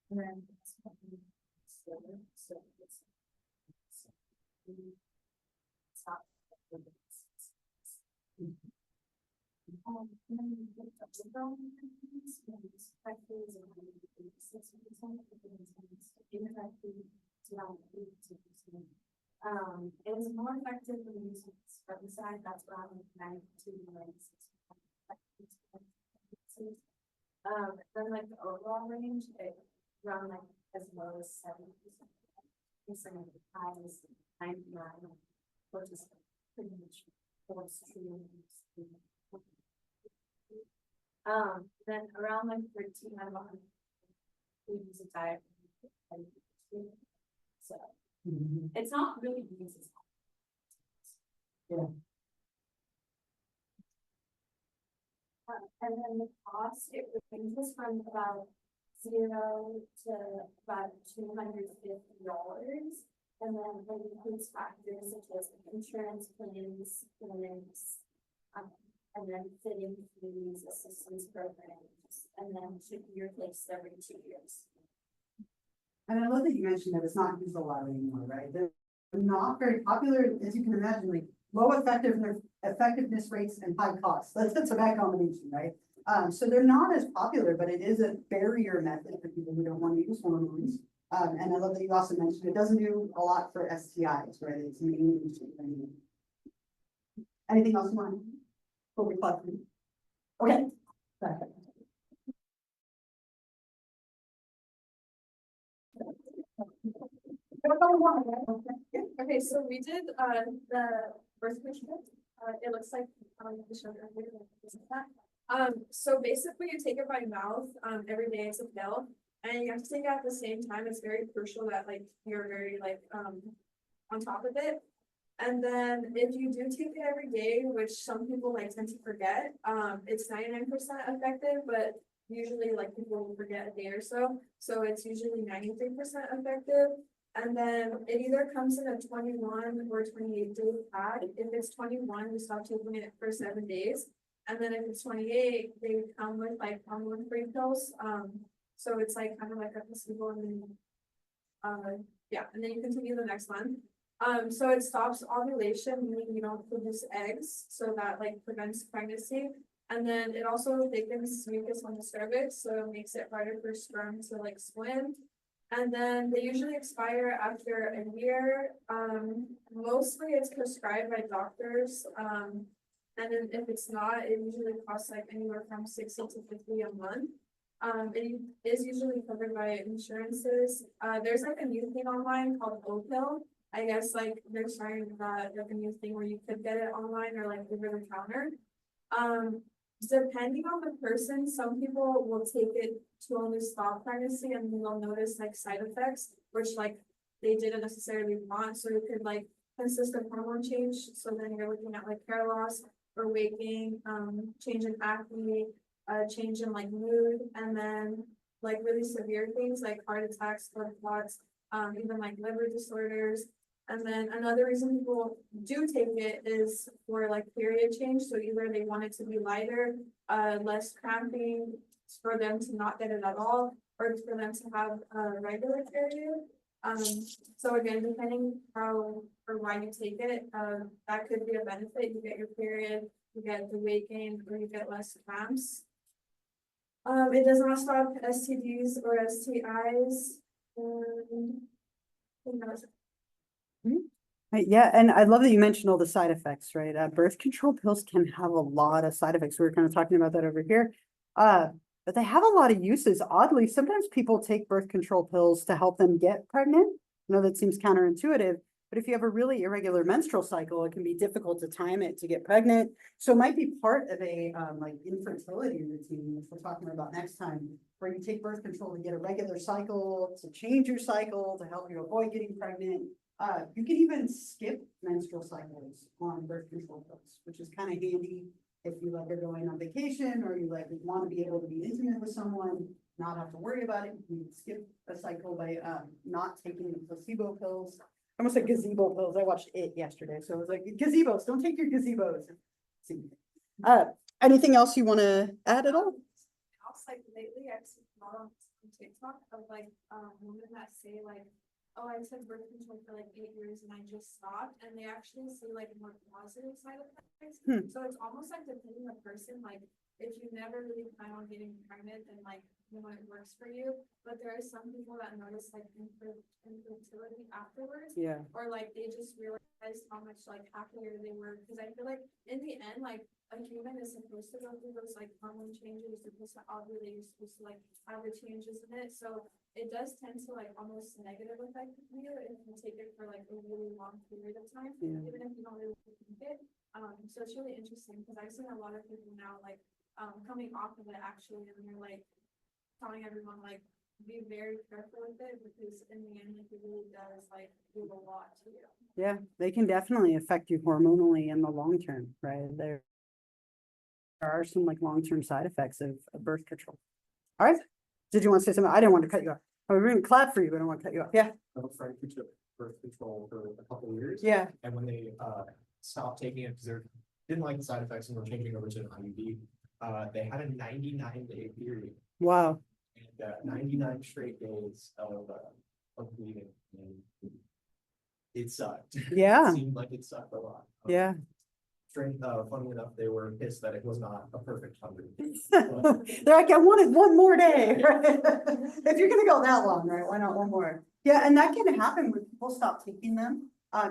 And then it's something slower, so it's stop. And then you get the overall increase, and it's factors and 60%, it's around 82%. It's more effective when you use herbicide, that's around 92 to 96%. Then like the overall range, it around like as low as 70%. Some of the highs 99, which is pretty much what's true. Then around like 13 out of 100, we use a diet. So it's not really used as and then the cost, it ranges from about $0 to about $250. And then it includes factors such as insurance claims, clinics, and then fitting fees, assistance programs, and then should be replaced every 2 years. And I love that you mentioned that it's not used a lot anymore, right? They're not very popular, as you can imagine, like low effectiveness rates and high costs. That's a bad combination, right? So they're not as popular, but it is a barrier method for people who don't want to use hormones. And I love that you also mentioned it doesn't do a lot for STIs, right? It's mainly used for pregnant. Anything else you want? Before we plug in? Okay. Perfect. Okay, so we did the birth control. It looks like the sugar. So basically you take it by mouth every day as a pill, and you have to take it at the same time. It's very crucial that like you're very like on top of it. And then if you do take it every day, which some people like tend to forget, it's 99% effective, but usually like people will forget a day or so. So it's usually 93% effective. And then it either comes in a 21 or 28 day pack. If it's 21, you stop taking it for 7 days. And then if it's 28, they come with like hormone-free pills. So it's like kind of like a placebo, and then yeah, and then you continue the next one. So it stops ovulation, meaning you don't produce eggs, so that like prevents pregnancy. And then it also thickens mucus on the cervix, so it makes it harder for sperm to like swim. And then they usually expire after a year. Mostly it's prescribed by doctors. And then if it's not, it usually costs like anywhere from 60 to 50 a month. It is usually covered by insurances. There's like a new thing online called O-Pill. I guess like they're starting that like a new thing where you could get it online or like over the counter. Depending on the person, some people will take it to only stop pregnancy, and then they'll notice like side effects, which like they didn't necessarily want. So it could like consist of hormone change. So then you're looking at like hair loss or weight gain, change in acne, change in like mood, and then like really severe things like heart attacks, blood clots, even like liver disorders. And then another reason people do take it is for like period change. So either they want it to be lighter, less cramping, for them to not get it at all, or for them to have a regular period. So again, depending how or why you take it, that could be a benefit. You get your period, you get the weight gain, or you get less cramps. It does not stop STDs or STIs. Right, yeah, and I love that you mentioned all the side effects, right? Birth control pills can have a lot of side effects. We were kind of talking about that over here. But they have a lot of uses. Oddly, sometimes people take birth control pills to help them get pregnant. I know that seems counterintuitive, but if you have a really irregular menstrual cycle, it can be difficult to time it to get pregnant. So it might be part of a like infertility routine, which we're talking about next time, where you take birth control to get a regular cycle, to change your cycle, to help you avoid getting pregnant. You can even skip menstrual cycles on birth control pills, which is kind of handy. If you like are going on vacation or you like want to be able to be intimate with someone, not have to worry about it, you can skip a cycle by not taking the placebo pills. I almost said gazebo pills. I watched it yesterday, so I was like, gazebos, don't take your gazebos. Anything else you want to add at all? House, like lately, I've seen a lot on TikTok of like, women that say like, oh, I took birth control for like 8 years and I just stopped, and they actually see like more positive side effects. So it's almost like depending on the person, like if you never really plan on getting pregnant, then like, you know, it works for you. But there are some people that notice like infertility afterwards. Yeah. Or like they just realize how much like happier they were, because I feel like in the end, like a human is supposed to go through those like hormone changes, you're supposed to ovulate, you're supposed to like have the changes in it. So it does tend to like almost negative affect you if you take it for like a really long period of time, Yeah. even if you don't really think it. So it's really interesting because I've seen a lot of people now like coming off of it actually, and they're like telling everyone like be very careful with it, because in the end, like, it really does like do a lot to you. Yeah, they can definitely affect you hormonally in the long term, right? There are some like long-term side effects of birth control. All right, did you want to say something? I didn't want to cut you off. I was really glad for you, but I don't want to cut you off. Yeah, I have a friend who took birth control for a couple of years. yeah, And when they stopped taking it because they didn't like the side effects and were changing over to an IUD, they had a 99-day period wow, and 99 straight days of bleeding. And it sucked. Yeah. It seemed like it sucked a lot. yeah. Funny enough, they were pissed that it was not a perfect 100. They're like, I wanted one more day, right? If you're gonna go that long, right, why not one more? Yeah, and that can happen when people stop taking them.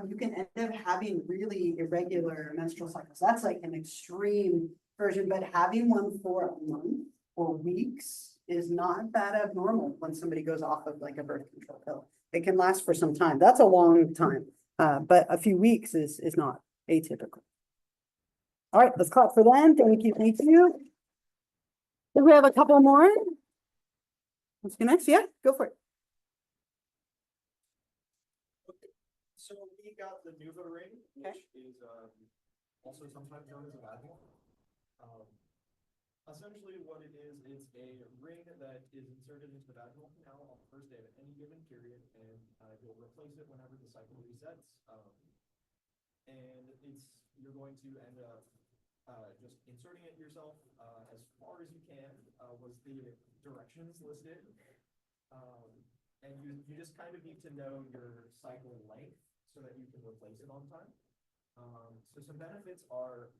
You can end up having really irregular menstrual cycles. That's like an extreme version, but having one for a month or weeks is not that abnormal when somebody goes off of like a birth control pill. It can last for some time. That's a long time, but a few weeks is not atypical. All right, let's clap for them. Thank you, thank you. Do we have a couple more? Let's go next. Yeah, go for it. So we got the Nuva ring, which is also sometimes known as a vaginal. Essentially what it is, it's a ring that is inserted into the vaginal canal on the first day of any given period, and you'll replace it whenever the cycle resets. And you're going to end up just inserting it yourself as far as you can, was the directions listed. And you just kind of need to know your cycle length so that you can replace it on time. So some benefits are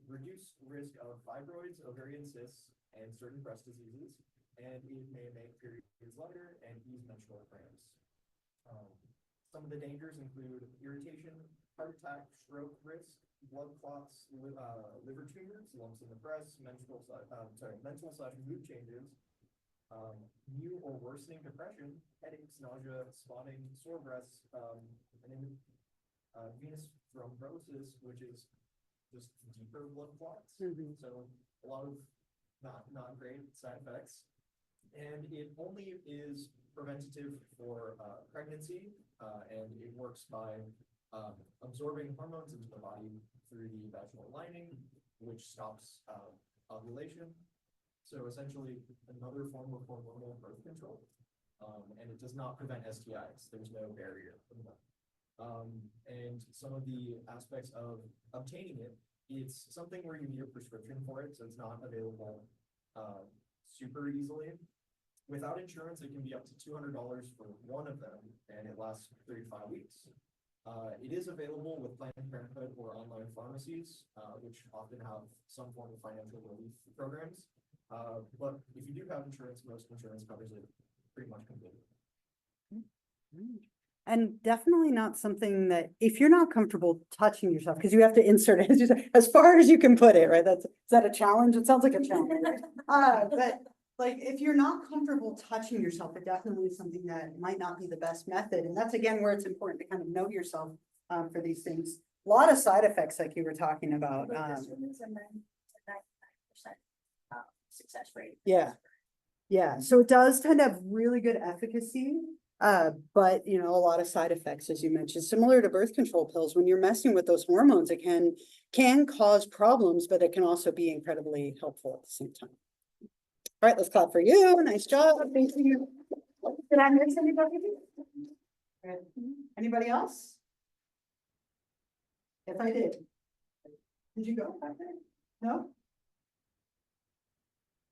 reduce risk of fibroids, ovarian cysts, and certain breast diseases, and it may make periods lighter and ease menstrual cramps. Some of the dangers include irritation, heart attack, stroke risk, blood clots, liver tumors, lumps in the breast, mental/mood changes, new or worsening depression, headaches, nausea, spotting, sore breasts, and venous thrombosis, which is just deeper blood clots. So a lot of not great side effects. And it only is preventative for pregnancy, and it works by absorbing hormones into the body through the vaginal lining, which stops ovulation. So essentially another form of hormonal birth control. And it does not prevent STIs. There's no barrier from that. And some of the aspects of obtaining it, it's something where you need a prescription for it, so it's not available super easily. Without insurance, it can be up to $200 for one of them, and it lasts 35 weeks. It is available with Planned Parenthood or online pharmacies, which often have some form of financial relief programs. But if you do have insurance, most insurance covers it pretty much completely. And definitely not something that, if you're not comfortable touching yourself, because you have to insert it as far as you can put it, right? Is that a challenge? It sounds like a challenge, right? But like, if you're not comfortable touching yourself, it definitely is something that might not be the best method. And that's again, where it's important to kind of know yourself for these things. A lot of side effects, like you were talking about. But this one is a 99% success rate. Yeah. Yeah, so it does tend to have really good efficacy. But you know, a lot of side effects, as you mentioned, similar to birth control pills. When you're messing with those hormones, it can cause problems, but it can also be incredibly helpful at the same time. All right, let's clap for you. Nice job. Thank you. Did I miss anybody? All right. Anybody else? Yes, I did. Did you go back there? No?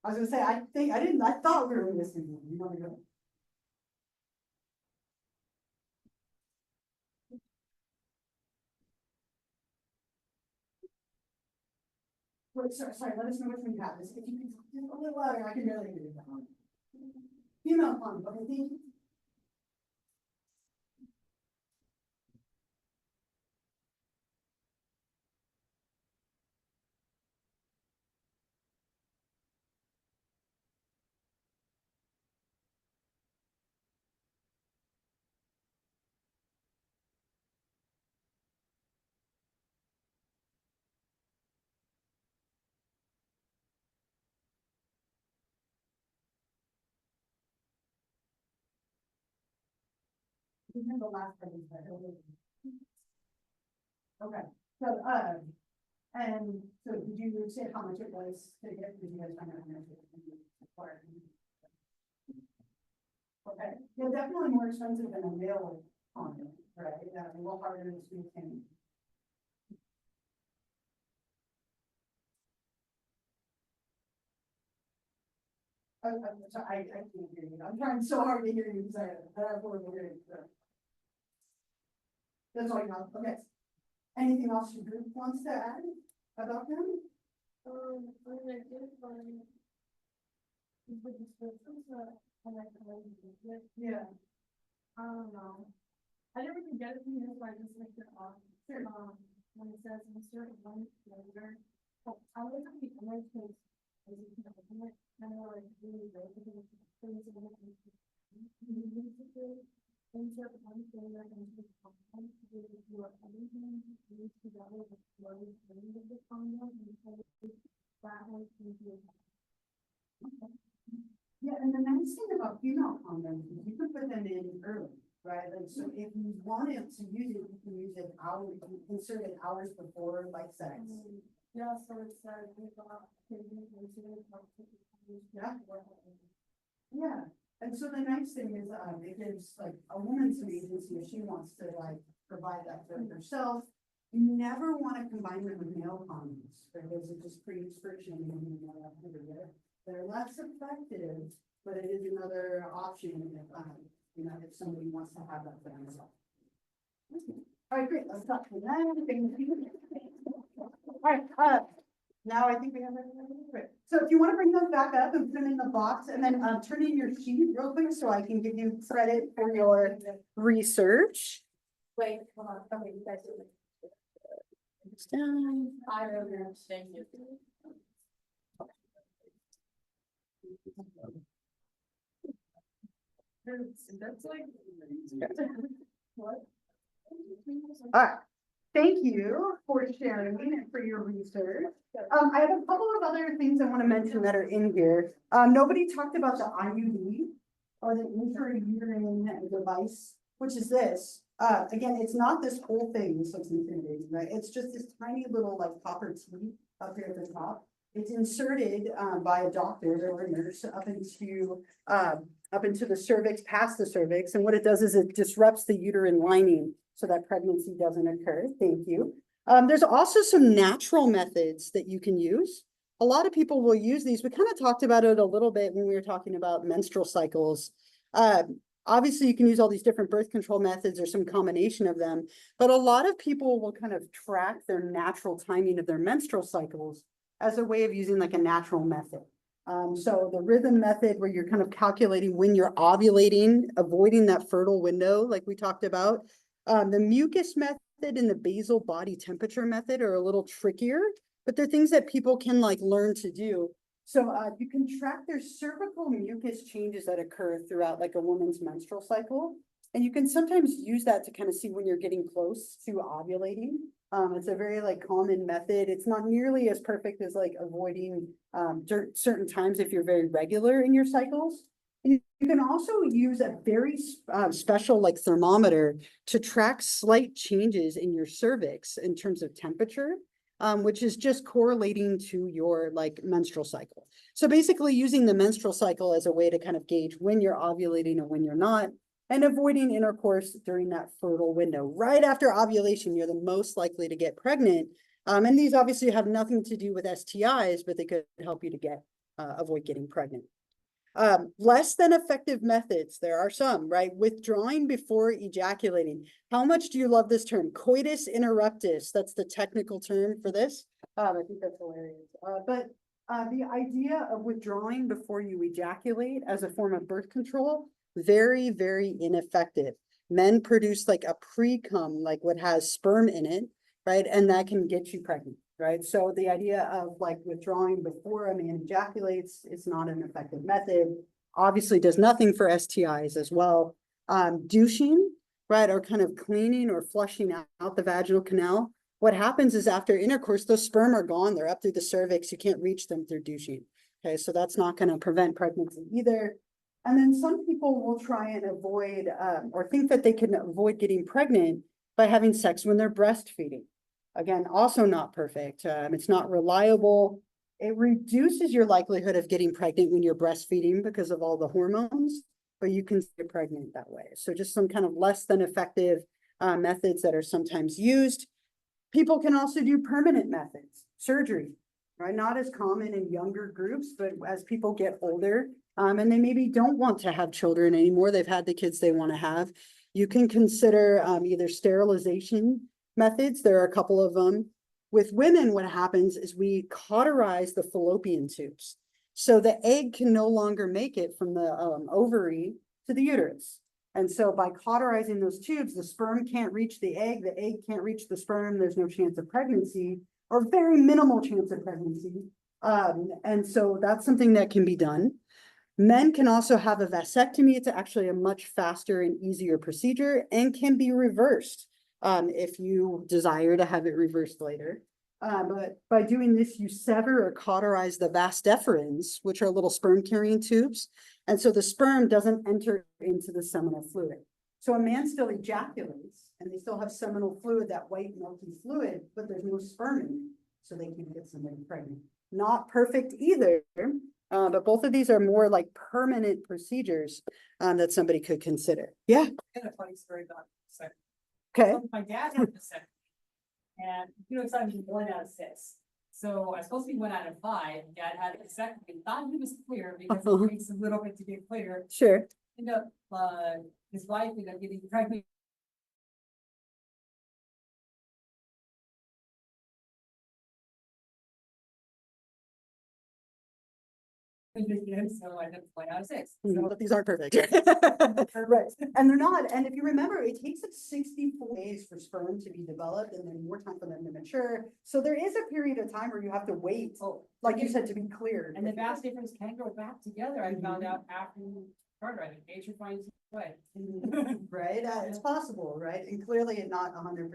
I was gonna say, I thought we were missing one. You wanna go? Wait, sorry, let us know which one you have. If you can talk just a little louder, I can barely hear you. Female one, okay, thank you. You can go last time. Okay, so, and so did you say how much it was to get, did you guys find out how much it was? Okay, yeah, definitely more expensive than a male condom, right? A little harder to maintain. I'm sorry, I can't hear you. I'm trying so hard to hear you because I have horrible hearing. So. That's all you know. Okay. Anything else your group wants to add about them? I did find. Yeah. I don't know. I never can get it from here, so I just looked it off. Sure. When it says insert one flavor. I look at the image because as you can open it, and they're like really big because it's things that you need to insert one flavor into the condom to do your everything used together with the end of the condom and that one can be. Yeah, and the nice thing about female condoms is you can put them in early, right? Like, so if you wanted to use it, you can use it hours, you can insert it hours before like sex. Yeah, so it says we got. Yeah. Yeah, and so the nice thing is, it gives like a woman some agency if she wants to like provide that for herself. You never want to combine them with male condoms because it just creates friction and you never have to do it. They're less effective, but it is another option if, you know, if somebody wants to have that for themselves. All right, great, let's talk for that. All right, now I think we have everything. So if you want to bring those back up and put them in the box and then turn in your sheet real quick so I can give you credit for your research. Wait, hold on, okay, you guys do it. It's down. I don't understand you. That's like. What? All right, thank you for sharing and for your research. I have a couple of other things I want to mention that are in here. Nobody talked about the IUD or the intrauterine device, which is this. Again, it's not this whole thing, this looks intimidating, right? It's just this tiny little like copper T up here at the top. It's inserted by a doctor or a nurse up into the cervix, past the cervix, and what it does is it disrupts the uterine lining so that pregnancy doesn't occur. Thank you. There's also some natural methods that you can use. A lot of people will use these. We kind of talked about it a little bit when we were talking about menstrual cycles. Obviously, you can use all these different birth control methods or some combination of them, but a lot of people will kind of track their natural timing of their menstrual cycles as a way of using like a natural method. So the rhythm method where you're kind of calculating when you're ovulating, avoiding that fertile window like we talked about. The mucus method and the basal body temperature method are a little trickier, but they're things that people can like learn to do. So you can track their cervical mucus changes that occur throughout like a woman's menstrual cycle. And you can sometimes use that to kind of see when you're getting close to ovulating. It's a very like common method. It's not nearly as perfect as like avoiding certain times if you're very regular in your cycles. And you You can also use a very special like thermometer to track slight changes in your cervix in terms of temperature, which is just correlating to your like menstrual cycle. So basically using the menstrual cycle as a way to kind of gauge when you're ovulating and when you're not, and avoiding intercourse during that fertile window. Right after ovulation, you're the most likely to get pregnant. And these obviously have nothing to do with STIs, but they could help you to get avoid getting pregnant. Less than effective methods, there are some, right? Withdrawing before ejaculating. How much do you love this term? Coitus interruptus, that's the technical term for this. I think that's hilarious. But the idea of withdrawing before you ejaculate as a form of birth control, very, very ineffective. Men produce like a pre-cum, like what has sperm in it, right? And that can get you pregnant. Right, so the idea of like withdrawing before a man ejaculates is not an effective method. Obviously does nothing for STIs as well. Douching, right, or kind of cleaning or flushing out the vaginal canal. What happens is after intercourse, those sperm are gone. They're up through the cervix. You can't reach them through douching. Okay, so that's not going to prevent pregnancy either. And then some people will try and avoid or think that they can avoid getting pregnant by having sex when they're breastfeeding. Again, also not perfect. It's not reliable. It reduces your likelihood of getting pregnant when you're breastfeeding because of all the hormones, but you can get pregnant that way. So just some kind of less than effective methods that are sometimes used. People can also do permanent methods, surgery, right? Not as common in younger groups, but as people get older and they maybe don't want to have children anymore, they've had the kids they want to have, you can consider either sterilization methods. There are a couple of them. With women, what happens is we cauterize the fallopian tubes. So the egg can no longer make it from the ovary to the uterus. And so by cauterizing those tubes, the sperm can't reach the egg can't reach the sperm, there's no chance of pregnancy or very minimal chance of pregnancy. And so that's something that can be done. Men can also have a vasectomy. It's actually a much faster and easier procedure and can be reversed if you desire to have it reversed later. But by doing this, you sever or cauterize the vas deferens, which are little sperm carrying tubes. And so the sperm doesn't enter into the seminal fluid. So a man still ejaculates and they still have seminal fluid, that white milky fluid, but there's no sperm in it. So they can get somebody pregnant. Not perfect either. But both of these are more like permanent procedures that somebody could consider. Yeah. I had a funny story about sex. Okay. So my dad had a vasectomy, and it's not even 1 out of 6. So I was supposed to be 1 out of 5. Dad had a vasectomy, thought he was clear because it takes a little bit to get clear. Sure. Ended up, his wife ended up getting pregnant. So I ended up 1 out of 6. But these aren't perfect. Right. And they're not. And if you remember, it takes like 64 days for sperm to be developed and then more time for them to mature. So there is a period of time where you have to wait, like you said, to be cleared. And the vas difference can go back together. I found out after Carter, I think nature finds a way. Right, it's possible, right? And clearly not 100%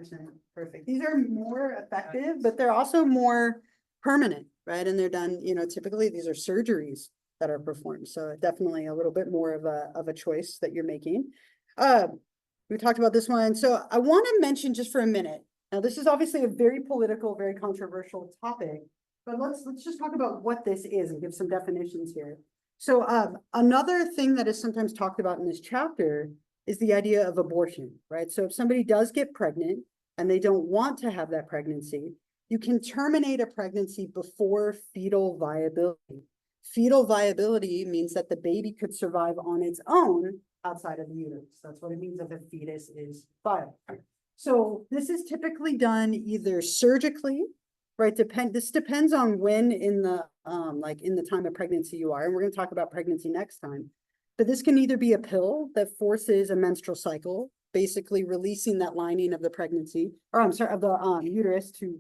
perfect. These are more effective, but they're also more permanent, right? And they're done, typically these are surgeries that are performed. So definitely a little bit more of a choice that you're making. We talked about this one. So I want to mention just for a minute. Now, this is obviously a very political, very controversial topic, but let's just talk about what this is and give some definitions here. So another thing that is sometimes talked about in this chapter is the idea of abortion, right? So if somebody does get pregnant and they don't want to have that pregnancy, you can terminate a pregnancy before fetal viability. Fetal viability means that the baby could survive on its own outside of the uterus. That's what it means if a fetus is viable. So this is typically done either surgically, right? This depends on when in the in the time of pregnancy you are. And we're going to talk about pregnancy next time. But this can either be a pill that forces a menstrual cycle, basically releasing that lining of the pregnancy, or I'm sorry, of the uterus to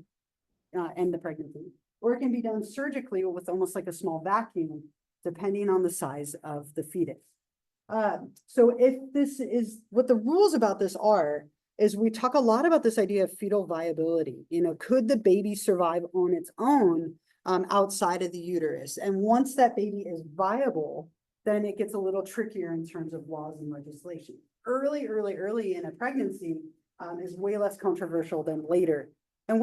end the pregnancy. Or it can be done surgically with almost like a small vacuum, depending on the size of the fetus. So if this is what the rules about this are, is we talk a lot about this idea of fetal viability. Could the baby survive on its own outside of the uterus? And once that baby is viable, then it gets a little trickier in terms of laws and legislation. Early in a pregnancy is way less controversial than later, and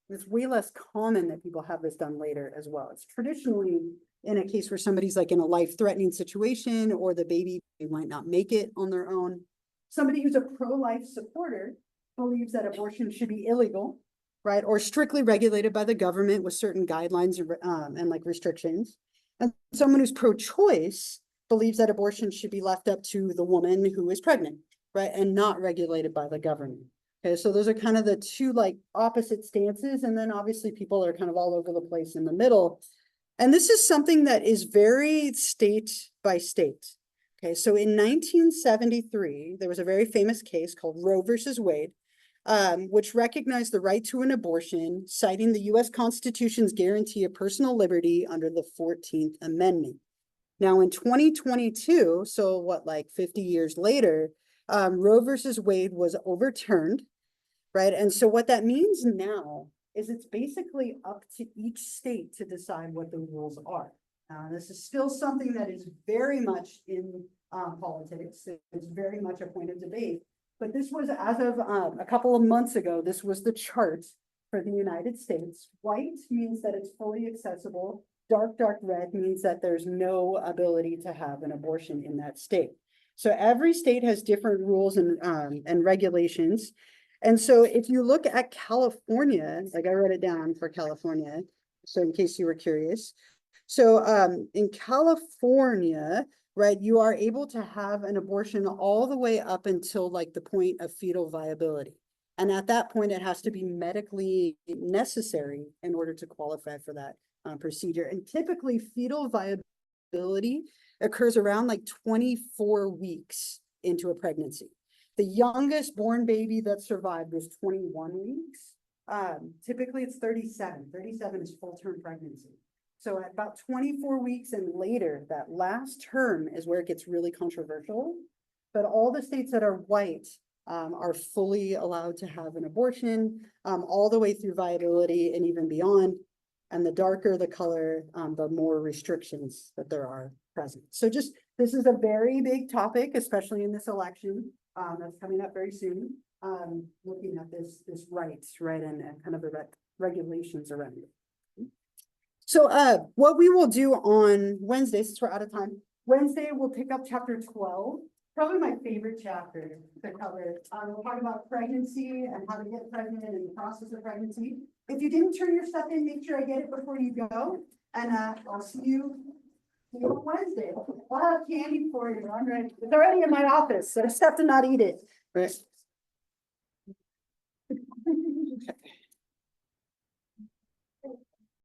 it's way less common that people have this done later as well. It's traditionally in a case where somebody's like in a life-threatening situation, or the baby might not make it on their own. Somebody who's a pro-life supporter believes that abortion should be illegal, right? Or strictly regulated by the government with certain guidelines and like restrictions. And someone who's pro-choice believes that abortion should be left up to the woman who is pregnant, right? And not regulated by the government. Okay, so those are kind of the two like opposite stances. And then obviously people are kind of all over the place in the middle. And this is something that is very state by state. Okay, so in 1973, there was a very famous case called Roe versus Wade, which recognized the right to an abortion, citing the US Constitution's guarantee of personal liberty under the 14th Amendment. Now in 2022, so what, like 50 years later, Roe versus Wade was overturned, right? And so what that means now is it's basically up to each state to decide what the rules are. This is still something that is very much in politics. It's very much a point of debate. But this was, as of a couple of months ago, this was the chart for the United States. White means that it's fully accessible. Dark red means that there's no ability to have an abortion in that state. So every state has different rules and regulations. And so if you look at California, like I wrote it down for California, so in case you were curious. So in California, right, you are able to have an abortion all the way up until like the point of fetal viability. And at that point, it has to be medically necessary in order to qualify for that procedure. And typically fetal viability occurs around like 24 weeks into a pregnancy. The youngest born baby that survived was 21 weeks. Typically it's 37. 37 is full-term pregnancy. So at about 24 weeks and later, that last term is where it gets really controversial. But all the states that are white are fully allowed to have an abortion all the way through viability and even beyond. And the darker the color, the more restrictions that there are present. So just, this is a very big topic, especially in this election that's coming up very soon. Looking at this rights, right, and kind of the regulations around it. So what we will do on Wednesday, since we're out of time, Wednesday we'll pick up chapter 12, probably my favorite chapter to cover. We'll talk about pregnancy and how to get pregnant and the process of pregnancy. If you didn't turn your stuff in, make sure I get it before you go. And I'll see you on Wednesday. I'll have candy for you. It's already in my office, so I just have to not eat it. Right. Okay.